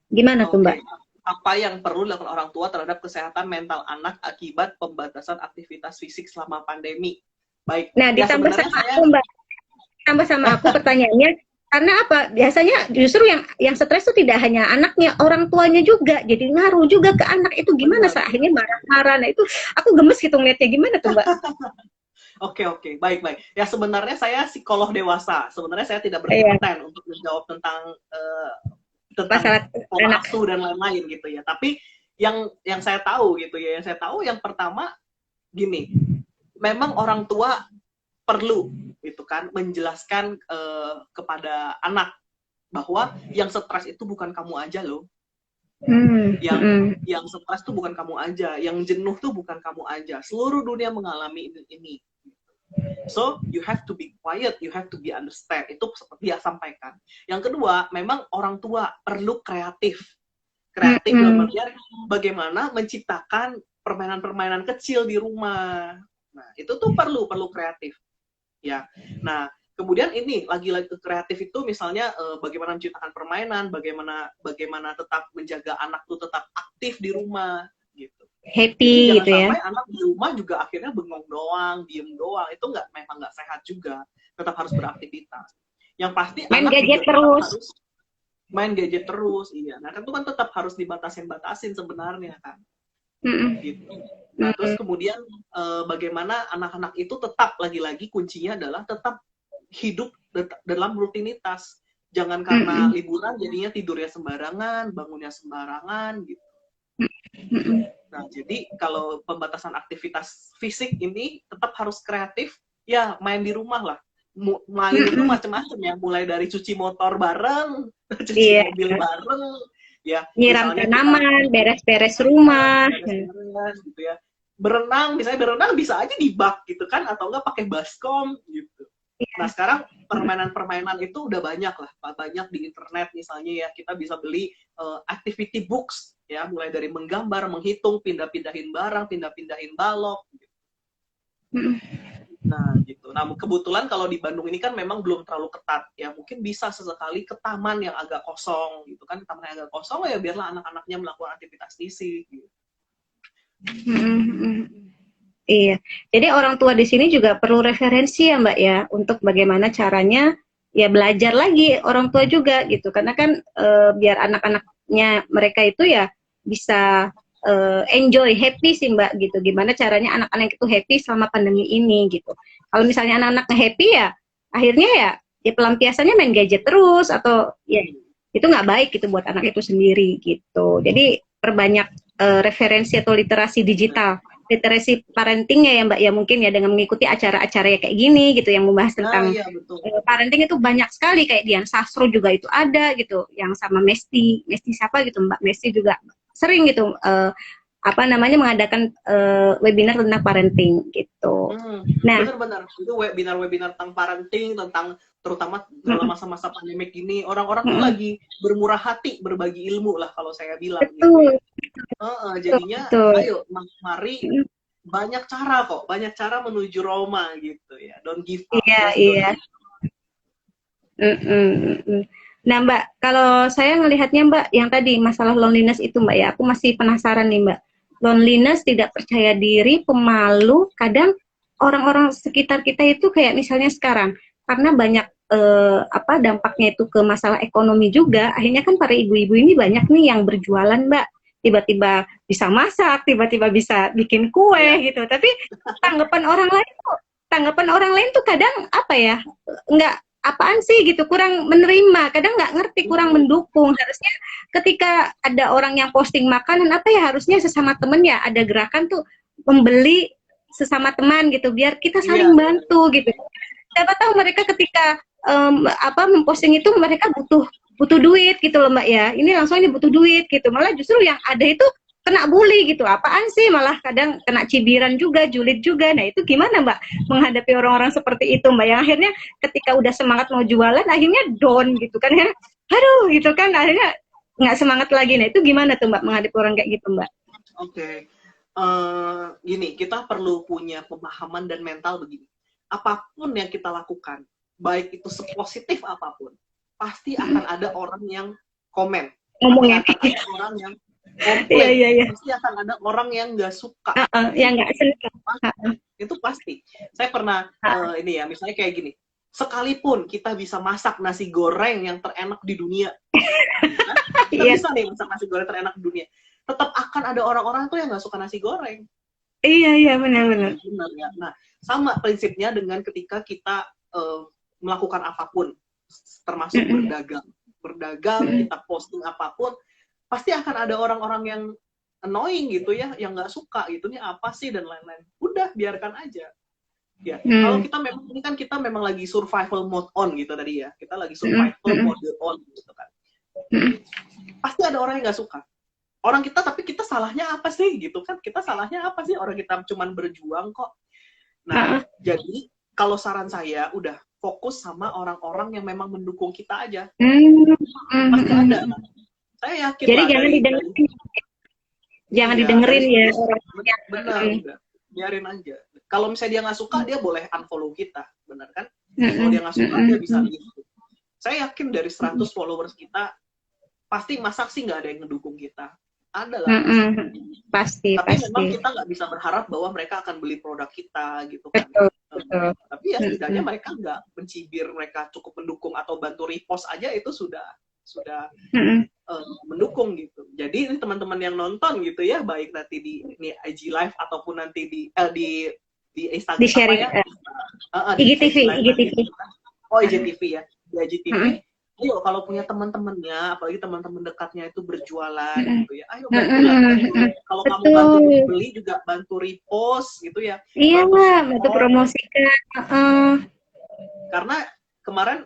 A: Gimana tuh Mbak?
B: Oke. Apa yang perlu dilakukan orang tua terhadap kesehatan mental anak akibat pembatasan aktivitas fisik selama pandemi? Baik.
A: Nah,
B: Ya
A: ditambah
B: sebenarnya
A: sama
B: saya
A: aku Mbak, tambah sama aku pertanyaannya, karena apa? Biasanya justru yang stres itu tidak hanya anaknya, orang tuanya juga. Jadi ngaruh juga ke anak itu gimana?
B: benar.
A: Akhirnya marah-marah. Nah itu aku gemes gitu ngeliatnya gimana tuh Mbak?
B: Oke, baik. Ya sebenarnya saya psikolog dewasa. Sebenarnya saya tidak
A: Iya,
B: berkompeten untuk menjawab tentang
A: masalah
B: pola
A: anak.
B: asuh dan lain-lain gitu ya. Tapi yang saya tahu gitu ya, yang saya tahu yang pertama gini, memang orang tua perlu itu kan menjelaskan kepada anak bahwa yang stres itu bukan kamu aja loh. Yang yang stres tuh bukan kamu aja, yang jenuh tuh bukan kamu aja. Seluruh dunia mengalami ini. So, you have to be quiet, you have to be understand. Itu seperti dia sampaikan. Yang kedua, memang orang tua perlu kreatif. Kreatif dalam artian bagaimana menciptakan permainan-permainan kecil di rumah. Nah, itu tuh perlu kreatif. Ya. Nah, kemudian ini lagi-lagi kreatif itu misalnya bagaimana menciptakan permainan, bagaimana tetap menjaga anak tuh tetap aktif di rumah gitu. Jadi
A: Happy
B: jangan
A: gitu ya.
B: sampai anak di rumah juga akhirnya bengong doang, diem doang. Itu memang nggak sehat juga. Tetap harus beraktivitas. Yang pasti
A: Main
B: anak juga
A: gadget
B: tetap
A: terus.
B: harus main gadget terus. Iya. Nah, kan itu kan tetap harus dibatasin sebenarnya kan. Gitu. Nah, terus kemudian bagaimana anak-anak itu tetap lagi-lagi kuncinya adalah tetap hidup dalam rutinitas. Jangan karena liburan jadinya tidurnya sembarangan, bangunnya sembarangan gitu. Nah, jadi kalau pembatasan aktivitas fisik ini tetap harus kreatif, ya main di rumah lah. Main itu macam-macam ya, mulai dari cuci motor bareng, cuci mobil bareng, ya
A: nyiram tanaman, beres-beres rumah.
B: beres-beres gitu ya. Misalnya berenang bisa aja di bak gitu kan, atau enggak pakai baskom gitu. Nah sekarang permainan-permainan itu udah banyak lah, banyak di internet misalnya ya, kita bisa beli activity books ya, mulai dari menggambar, menghitung, pindah-pindahin barang, pindah-pindahin balok. Gitu. Nah gitu. Nah kebetulan kalau di Bandung ini kan memang belum terlalu ketat ya, mungkin bisa sesekali ke taman yang agak kosong gitu kan, taman yang agak kosong ya biarlah anak-anaknya melakukan aktivitas fisik. Gitu.
A: Iya, jadi orang tua di sini juga perlu referensi ya Mbak ya, untuk bagaimana caranya ya belajar lagi orang tua juga gitu, karena kan biar anak-anaknya mereka itu ya bisa enjoy, happy sih Mbak gitu. Gimana caranya anak-anak itu happy selama pandemi ini gitu. Kalau misalnya anak-anak happy ya, akhirnya ya pelampiasannya main gadget terus atau ya itu nggak baik gitu buat anak itu sendiri gitu. Jadi perbanyak referensi atau literasi digital, literasi parentingnya ya Mbak ya, mungkin ya dengan mengikuti acara-acara ya kayak gini gitu yang membahas tentang
B: iya, betul.
A: Parenting itu banyak sekali, kayak Dian Sastro juga itu ada gitu, yang sama Mesti siapa gitu, Mbak Mesti juga sering gitu apa namanya mengadakan webinar tentang parenting gitu. Nah,
B: benar-benar itu webinar-webinar tentang parenting, tentang terutama dalam masa-masa pandemik ini orang-orang tuh lagi bermurah hati berbagi ilmu lah kalau saya bilang
A: betul,
B: gitu ya. Jadinya
A: betul.
B: ayo mari banyak cara menuju Roma gitu ya. Don't give up.
A: Iya,
B: Just don't give up.
A: Nah Mbak, kalau saya ngelihatnya Mbak, yang tadi masalah loneliness itu Mbak ya, aku masih penasaran nih Mbak. Loneliness, tidak percaya diri, pemalu, kadang orang-orang sekitar kita itu kayak misalnya sekarang, karena banyak apa dampaknya itu ke masalah ekonomi juga, akhirnya kan para ibu-ibu ini banyak nih yang berjualan Mbak, tiba-tiba bisa masak, tiba-tiba bisa bikin kue gitu, tapi tanggapan orang lain tuh kadang apa ya, nggak apaan sih gitu, kurang menerima, kadang nggak ngerti, kurang mendukung. Harusnya ketika ada orang yang posting makanan apa ya, harusnya sesama temen ya ada gerakan tuh membeli sesama teman gitu biar kita
B: Iya,
A: saling
B: iya.
A: bantu gitu. Siapa tahu mereka ketika memposting itu mereka butuh butuh duit gitu loh Mbak ya. Ini langsung aja butuh duit gitu. Malah justru yang ada itu kena bully gitu. Apaan sih, malah kadang kena cibiran juga, julid juga. Nah, itu gimana Mbak menghadapi orang-orang seperti itu Mbak yang akhirnya ketika udah semangat mau jualan akhirnya down gitu kan ya. Aduh gitu kan akhirnya nggak semangat lagi. Nah, itu gimana tuh Mbak menghadapi orang kayak gitu Mbak?
B: Oke. Gini, kita perlu punya pemahaman dan mental begini. Apapun yang kita lakukan, baik itu sepositif apapun, pasti akan ada orang yang komen. Pasti
A: Ngomongnya.
B: akan ada orang yang
A: Iya,
B: komplain.
A: iya, iya.
B: Pasti akan ada orang yang nggak suka.
A: Yang nggak senang.
B: Itu pasti. Saya pernah ini ya, misalnya kayak gini. Sekalipun kita bisa masak nasi goreng yang terenak di dunia, kita bisa nih masak nasi goreng terenak di dunia, tetap akan ada orang-orang tuh yang nggak suka nasi goreng.
A: Iya, iya, benar-benar.
B: Benar ya. Nah, sama prinsipnya dengan ketika kita melakukan apapun, termasuk berdagang. Berdagang, kita posting apapun, pasti akan ada orang-orang yang annoying gitu ya, yang nggak suka gitu, ini apa sih dan lain-lain. Udah, biarkan aja. Ya, kalau kita memang ini kan kita memang lagi survival mode on gitu tadi ya. Kita lagi survival mode on gitu kan. Pasti ada orang yang nggak suka. Orang kita, tapi kita salahnya apa sih gitu kan? Kita salahnya apa sih? Orang kita cuman berjuang kok. Nah, jadi kalau saran saya udah fokus sama orang-orang yang memang mendukung kita aja. Pasti ada. Saya yakin.
A: Jadi jangan didengerin. Jangan didengerin ya orangnya.
B: Benar, biarin aja. Kalau misalnya dia nggak suka, dia boleh unfollow kita, benar kan? Kalau dia nggak suka, dia bisa leave. Saya yakin dari 100 followers kita, pasti masa sih nggak ada yang ngedukung kita. Ada lah.
A: Pasti,
B: tapi
A: pasti.
B: memang kita nggak bisa berharap bahwa mereka akan beli produk kita, gitu kan.
A: Betul.
B: Tapi ya setidaknya mereka nggak mencibir, mereka cukup mendukung atau bantu repost aja, itu sudah mendukung gitu. Jadi ini teman-teman yang nonton gitu ya, baik nanti di IG Live ataupun nanti di Instagram
A: di sharing,
B: apa ya?
A: IGTV.
B: Oh, IGTV ya. Di IGTV. Ayo kalau punya teman-temannya, apalagi teman-teman dekatnya itu berjualan gitu ya. Ayo bantu. Kalau kamu bantu beli juga bantu repost gitu ya.
A: Iya lah, bantu promosikan.
B: Karena kemarin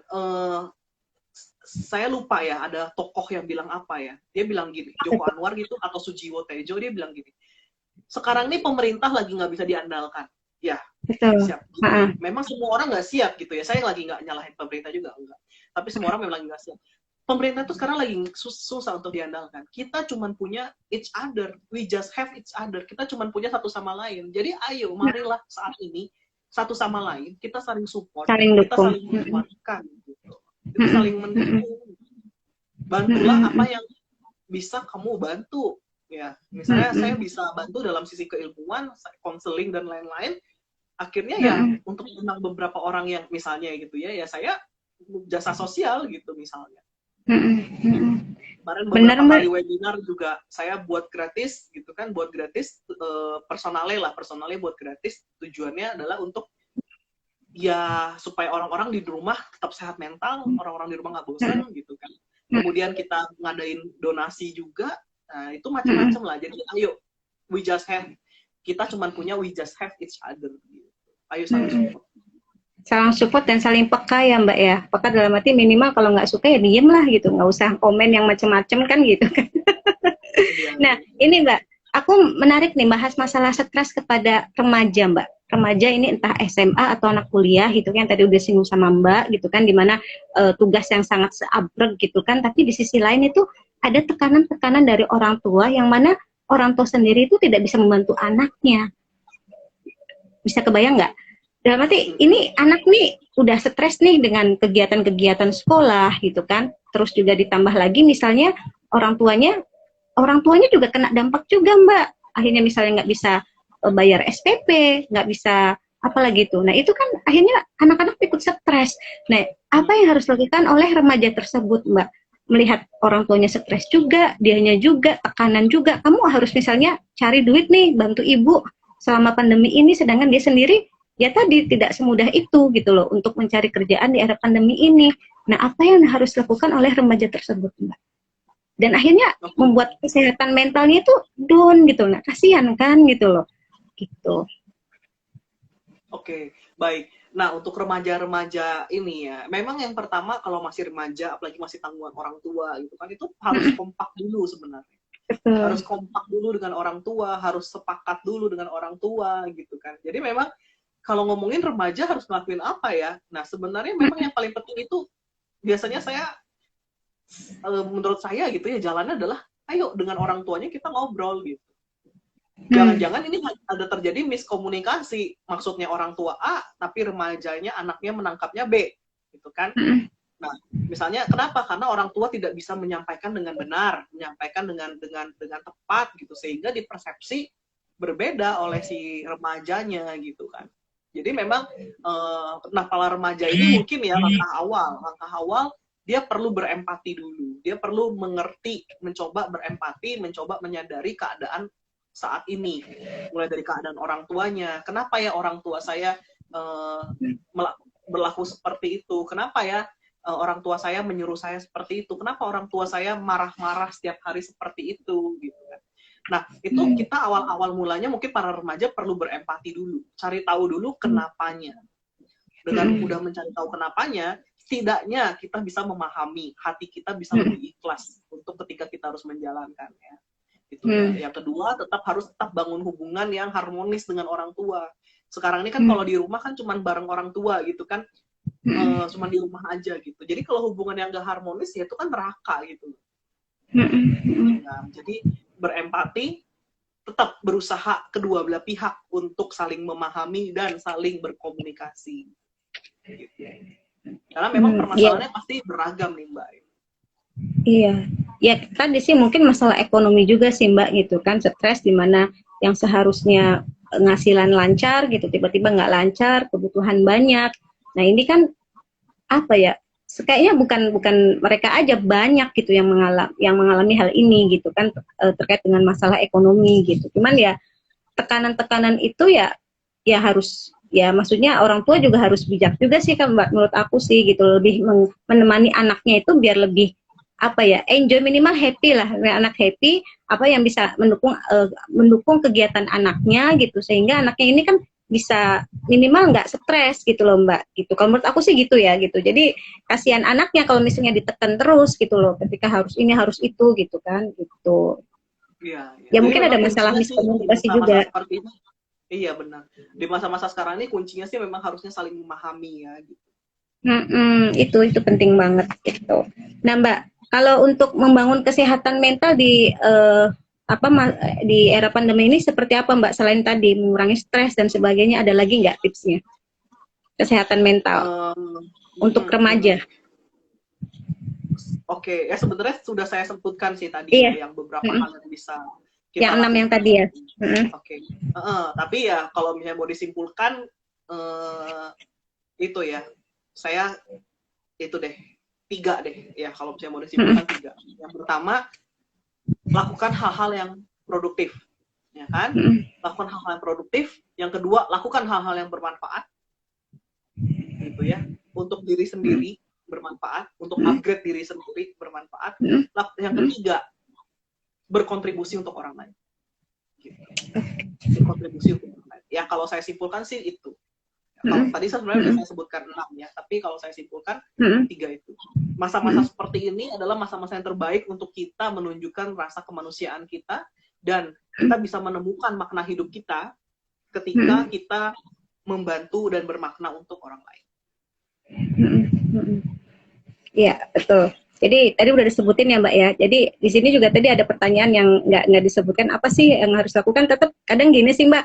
B: saya lupa ya, ada tokoh yang bilang apa ya. Dia bilang gini, Joko Anwar gitu atau Sujiwo Tejo, dia bilang gini. Sekarang ini pemerintah lagi nggak bisa diandalkan. Ya,
A: betul.
B: Siap. Gitu. Memang semua orang nggak siap gitu ya. Saya lagi nggak nyalahin pemerintah juga, enggak. Tapi semua orang memang lagi nggak siap. Pemerintah itu sekarang lagi susah untuk diandalkan. Kita cuma punya each other. We just have each other. Kita cuma punya satu sama lain. Jadi ayo, marilah saat ini satu sama lain kita saling support, kita saling menguatkan gitu. Kita saling mendukung. Bantulah apa yang bisa kamu bantu. Ya, misalnya saya bisa bantu dalam sisi keilmuan, konseling dan lain-lain. Akhirnya ya untuk menang beberapa orang yang misalnya gitu ya, ya saya jasa sosial gitu misalnya. Kemarin beberapa kali webinar juga saya buat gratis gitu kan, buat gratis personalnya buat gratis. Tujuannya adalah untuk ya supaya orang-orang di rumah tetap sehat mental, orang-orang di rumah nggak bosan gitu kan. Kemudian kita ngadain donasi juga. Nah, itu macam-macam lah. Jadi ayo, we just have, kita cuma punya we just have each other. Gitu. Ayo saling support.
A: Saling support dan saling peka ya Mbak ya. Peka dalam arti minimal kalau nggak suka ya diem lah gitu. Nggak usah komen yang macam-macam kan gitu kan. Nah, ini Mbak, aku menarik nih bahas masalah stres kepada remaja Mbak. Remaja ini entah SMA atau anak kuliah gitu kan, tadi udah singgung sama Mbak gitu kan, dimana tugas yang sangat seabrek gitu kan, tapi di sisi lain itu ada tekanan-tekanan dari orang tua yang mana orang tua sendiri itu tidak bisa membantu anaknya. Bisa kebayang nggak? Dalam arti ini anak nih udah stres nih dengan kegiatan-kegiatan sekolah gitu kan, terus juga ditambah lagi misalnya orang tuanya juga kena dampak juga Mbak. Akhirnya misalnya nggak bisa bayar SPP, nggak bisa apalagi itu. Nah itu kan akhirnya anak-anak ikut stres. Nah apa yang harus dilakukan oleh remaja tersebut Mbak? Melihat orang tuanya stres juga, dianya juga, tekanan juga. Kamu harus misalnya cari duit nih, bantu ibu selama pandemi ini, sedangkan dia sendiri ya tadi tidak semudah itu gitu loh untuk mencari kerjaan di era pandemi ini. Nah, apa yang harus dilakukan oleh remaja tersebut, Mbak? Dan akhirnya membuat kesehatan mentalnya itu down gitu. Nah, kasihan kan gitu loh. Gitu.
B: Oke, baik. Nah, untuk remaja-remaja ini ya, memang yang pertama kalau masih remaja, apalagi masih tanggungan orang tua gitu kan, itu harus kompak dulu sebenarnya. Harus kompak dulu dengan orang tua, harus sepakat dulu dengan orang tua gitu kan. Jadi memang kalau ngomongin remaja harus ngelakuin apa ya? Nah, sebenarnya memang yang paling penting itu biasanya menurut saya gitu ya, jalannya adalah ayo dengan orang tuanya kita ngobrol gitu. Jangan-jangan ini ada terjadi miskomunikasi, maksudnya orang tua A tapi remajanya anaknya menangkapnya B gitu kan. Nah, misalnya kenapa? Karena orang tua tidak bisa menyampaikan dengan benar, menyampaikan dengan tepat gitu, sehingga dipersepsi berbeda oleh si remajanya gitu kan. Jadi memang nah, para remaja ini mungkin ya langkah awal dia perlu berempati dulu. Dia perlu mengerti, mencoba berempati, mencoba menyadari keadaan saat ini. Mulai dari keadaan orang tuanya. Kenapa ya orang tua saya berlaku seperti itu? Kenapa ya orang tua saya menyuruh saya seperti itu? Kenapa orang tua saya marah-marah setiap hari seperti itu? Gitu kan. Nah, itu kita awal-awal mulanya mungkin para remaja perlu berempati dulu. Cari tahu dulu kenapanya. Dengan udah mencari tahu kenapanya, setidaknya kita bisa memahami, hati kita bisa lebih ikhlas untuk ketika kita harus menjalankannya. Gitu. Yang kedua, harus tetap bangun hubungan yang harmonis dengan orang tua. Sekarang ini kan kalau di rumah kan cuma bareng orang tua gitu kan, cuma di rumah aja gitu. Jadi kalau hubungan yang gak harmonis ya itu kan neraka gitu. Nah, jadi berempati, tetap berusaha kedua belah pihak untuk saling memahami dan saling berkomunikasi. Gitu. Karena memang permasalahannya pasti beragam nih Mbak.
A: Iya, ya tadi sih mungkin masalah ekonomi juga sih Mbak gitu kan, stres di mana yang seharusnya penghasilan lancar gitu tiba-tiba nggak lancar, kebutuhan banyak. Nah ini kan apa ya? Kayaknya bukan mereka aja, banyak gitu yang mengalami hal ini gitu kan, terkait dengan masalah ekonomi gitu. Cuman ya tekanan-tekanan itu ya harus, ya maksudnya orang tua juga harus bijak juga sih kan Mbak, menurut aku sih gitu, lebih menemani anaknya itu biar lebih apa ya, enjoy, minimal happy lah, anak happy, apa yang bisa mendukung kegiatan anaknya gitu, sehingga anaknya ini kan bisa minimal nggak stres gitu loh Mbak gitu. Kalau menurut aku sih gitu ya gitu. Jadi kasihan anaknya kalau misalnya ditekan terus gitu loh, ketika harus ini harus itu gitu kan gitu.
B: Iya, iya.
A: Ya mungkin ada masalah miskomunikasi juga.
B: Seperti ini. Iya benar. Di masa-masa sekarang ini kuncinya sih memang harusnya saling memahami ya gitu.
A: Itu penting banget gitu. Nah Mbak, kalau untuk membangun kesehatan mental di di era pandemi ini seperti apa Mbak, selain tadi mengurangi stres dan sebagainya, ada lagi nggak tipsnya kesehatan mental untuk remaja?
B: Oke, ya sebenarnya sudah saya sebutkan sih tadi ya, yang beberapa hal yang bisa kita
A: yang 6 yang tadi ya.
B: Oke. Tapi ya kalau misalnya mau disimpulkan itu ya, saya itu deh 3 deh ya, kalau misalnya mau disimpulkan 3. Yang pertama, lakukan hal-hal yang produktif, ya kan? Lakukan hal-hal yang produktif. Yang kedua, lakukan hal-hal yang bermanfaat, gitu ya, untuk diri sendiri bermanfaat, untuk upgrade diri sendiri bermanfaat. Yang ketiga, berkontribusi untuk orang lain. Gitu. Berkontribusi untuk orang lain. Ya kalau saya simpulkan sih itu. Kalau tadi sebenarnya sudah saya sebutkan 6 ya, tapi kalau saya simpulkan 3 itu. Masa-masa seperti ini adalah masa-masa yang terbaik untuk kita menunjukkan rasa kemanusiaan kita, dan kita bisa menemukan makna hidup kita ketika kita membantu dan bermakna untuk orang lain.
A: Iya, betul. Jadi tadi udah disebutin ya Mbak ya. Jadi di sini juga tadi ada pertanyaan yang nggak disebutkan, apa sih yang harus dilakukan. Tetap kadang gini sih Mbak,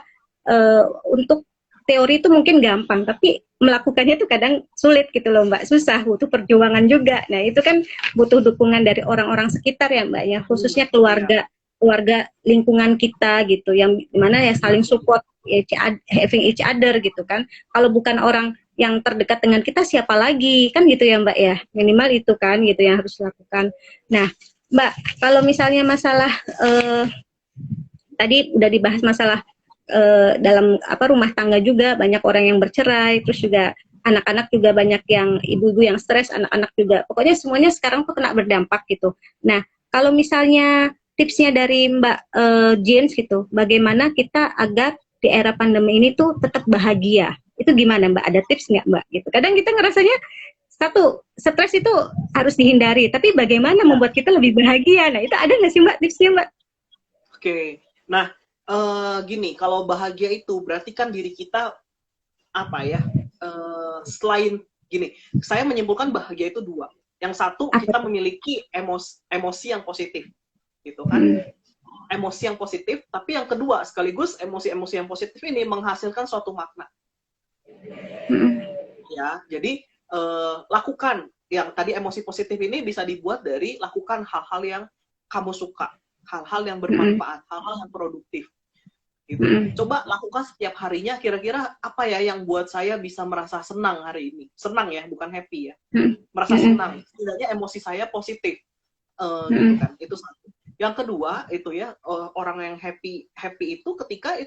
A: untuk teori itu mungkin gampang, tapi melakukannya tuh kadang sulit gitu loh Mbak, susah, butuh perjuangan juga. Nah itu kan butuh dukungan dari orang-orang sekitar ya Mbak ya, khususnya keluarga lingkungan kita gitu, yang dimana ya saling support, having each other gitu kan. Kalau bukan orang yang terdekat dengan kita, siapa lagi kan gitu ya Mbak ya, minimal itu kan gitu yang harus dilakukan. Nah Mbak, kalau misalnya masalah tadi udah dibahas masalah dalam rumah tangga juga banyak orang yang bercerai, terus juga anak-anak juga banyak yang ibu-ibu yang stres, anak-anak juga. Pokoknya semuanya sekarang tuh kena berdampak gitu. Nah, kalau misalnya tipsnya dari Mbak Jens gitu, bagaimana kita agar di era pandemi ini tuh tetap bahagia? Itu gimana Mbak? Ada tips nggak Mbak? Gitu. Kadang kita ngerasanya satu, stres itu harus dihindari, tapi bagaimana membuat kita lebih bahagia? Nah, itu ada nggak sih Mbak tipsnya Mbak?
B: Oke. Nah, gini, kalau bahagia itu berarti kan diri kita apa ya? Selain gini, saya menyimpulkan bahagia itu dua. Yang satu, kita memiliki emosi yang positif, gitu kan? Emosi yang positif, tapi yang kedua sekaligus emosi-emosi yang positif ini menghasilkan suatu makna. Ya, jadi lakukan yang tadi emosi positif ini bisa dibuat dari lakukan hal-hal yang kamu suka, hal-hal yang bermanfaat, hal-hal yang produktif. Gitu. Coba lakukan setiap harinya, kira-kira apa ya yang buat saya bisa merasa senang hari ini. Senang ya, bukan happy ya. Merasa senang. Setidaknya emosi saya positif. Gitu kan. Itu satu. Yang kedua, itu ya, orang yang happy itu ketika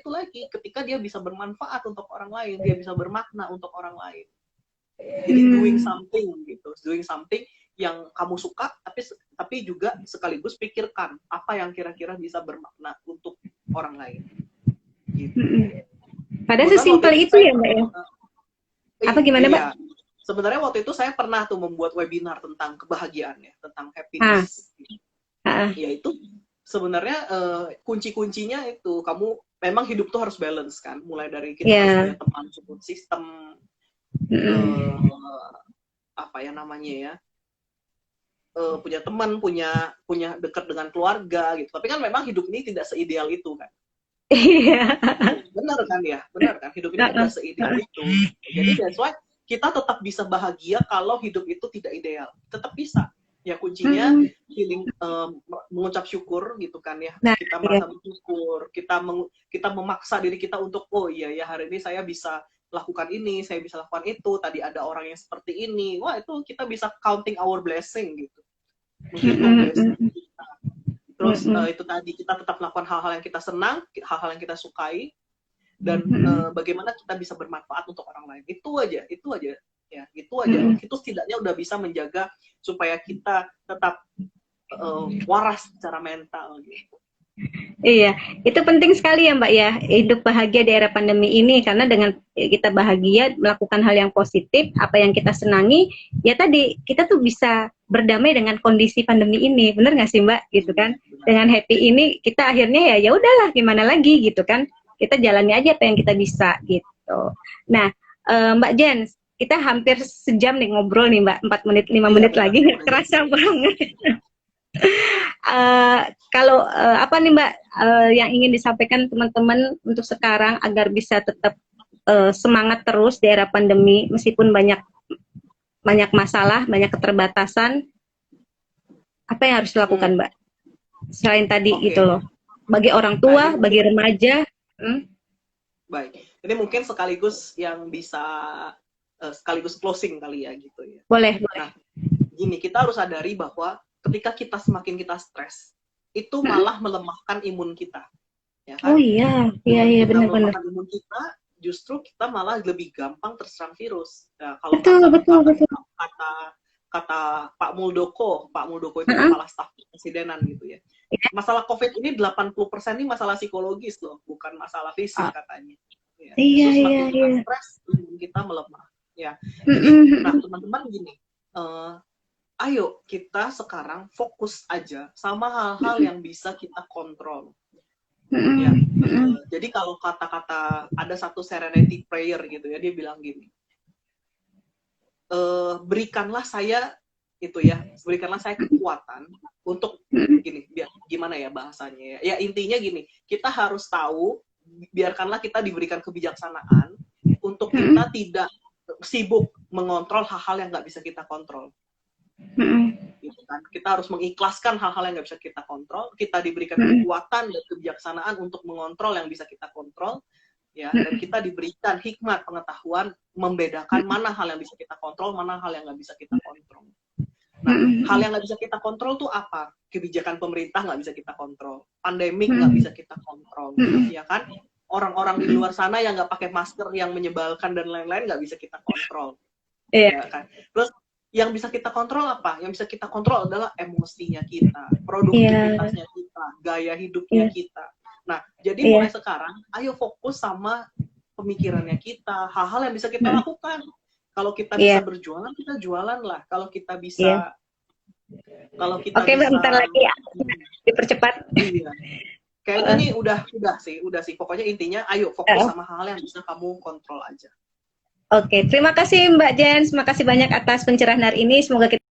B: dia bisa bermanfaat untuk orang lain, dia bisa bermakna untuk orang lain. Jadi doing something gitu. Doing something yang kamu suka, tapi juga sekaligus pikirkan apa yang kira-kira bisa bermakna untuk orang lain. Gitu.
A: Padahal sesimpel itu ya Mbak ya? Apa gimana Mbak?
B: Sebenarnya waktu itu saya pernah tuh membuat webinar tentang kebahagiaan ya, tentang happiness. Yaitu sebenarnya kunci-kuncinya itu kamu memang hidup tuh harus balance kan, mulai dari kita harus punya teman support system, apa ya namanya ya, punya teman, punya dekat dengan keluarga gitu. Tapi kan memang hidup ini tidak seideal itu kan.
A: Iya.
B: Benar kan, hidup ini tidak seideal itu. Jadi that's why kita tetap bisa bahagia kalau hidup itu tidak ideal, tetap bisa. Ya kuncinya feeling, mengucap syukur gitu kan ya. Kita merasa bersyukur, kita memaksa diri kita untuk oh iya ya hari ini saya bisa lakukan ini, saya bisa lakukan itu. Tadi ada orang yang seperti ini, wah itu kita bisa counting our blessing gitu. Mungkin blessing kita. Terus itu tadi kita tetap melakukan hal-hal yang kita senang, hal-hal yang kita sukai, dan bagaimana kita bisa bermanfaat untuk orang lain. Itu aja ya, itu aja. Itu setidaknya udah bisa menjaga supaya kita tetap waras secara mental gitu.
A: Iya, itu penting sekali ya Mbak ya, hidup bahagia di era pandemi ini, karena dengan kita bahagia melakukan hal yang positif, apa yang kita senangi, ya tadi kita tuh bisa berdamai dengan kondisi pandemi ini, bener nggak sih Mbak? Gitu kan? Dengan happy ini kita akhirnya ya udahlah gimana lagi gitu kan? Kita jalani aja apa yang kita bisa gitu. Nah, Mbak Jens, kita hampir sejam nih ngobrol nih Mbak, 4 menit 5 menit lagi, kerasa banget. Kalau apa nih Mbak yang ingin disampaikan teman-teman untuk sekarang agar bisa tetap semangat terus di era pandemi meskipun banyak masalah, banyak keterbatasan, apa yang harus dilakukan Mbak? Selain tadi gitu loh, bagi orang tua, bagi remaja.
B: Baik, ini mungkin sekaligus yang bisa sekaligus closing kali ya gitu ya.
A: Boleh.
B: Nah, gini, kita harus sadari bahwa ketika kita semakin kita stres, itu malah melemahkan imun kita. Ya kan?
A: Oh iya benar-benar.
B: Melemahkan imun kita, justru kita malah lebih gampang terserang virus. Nah, kalau kata Pak Muldoko itu kepala staf kepresidenan gitu ya. Masalah COVID ini 80% ini masalah psikologis loh, bukan masalah fisik katanya. Ya. Semakin kita stres, imun kita melemah. Ya. Jadi, nah teman-teman gini, ayo kita sekarang fokus aja sama hal-hal yang bisa kita kontrol. Ya. Jadi kalau kata-kata ada satu serenity prayer gitu ya, dia bilang gini, berikanlah saya kekuatan untuk gini, gimana ya bahasanya ya, intinya gini, kita harus tahu, biarkanlah kita diberikan kebijaksanaan untuk kita tidak sibuk mengontrol hal-hal yang nggak bisa kita kontrol. Gitu kan? Kita harus mengikhlaskan hal-hal yang nggak bisa kita kontrol. Kita diberikan kekuatan dan kebijaksanaan untuk mengontrol yang bisa kita kontrol, ya. Dan kita diberikan hikmat pengetahuan membedakan mana hal yang bisa kita kontrol, mana hal yang nggak bisa kita kontrol. Nah, hal yang nggak bisa kita kontrol tuh apa? Kebijakan pemerintah nggak bisa kita kontrol, pandemik nggak bisa kita kontrol, ya kan? orang-orang di luar sana yang nggak pakai masker, yang menyebalkan dan lain-lain, nggak bisa kita kontrol.
C: Iya.
B: Ya kan? Terus yang bisa kita kontrol apa? Yang bisa kita kontrol adalah emosinya kita, produktivitasnya kita, gaya hidupnya kita. Nah, jadi mulai sekarang, ayo fokus sama pemikirannya kita, hal-hal yang bisa kita lakukan. Kalau kita bisa berjualan, kita jualan lah. Kalau kita bisa,
C: Oke, bentar lagi ya, dipercepat.
B: Iya. Kayaknya ini udah sih. Pokoknya intinya, ayo fokus sama hal-hal yang bisa kamu kontrol aja.
C: Oke, terima kasih Mbak Jens, terima kasih banyak atas pencerahan hari ini. Semoga kita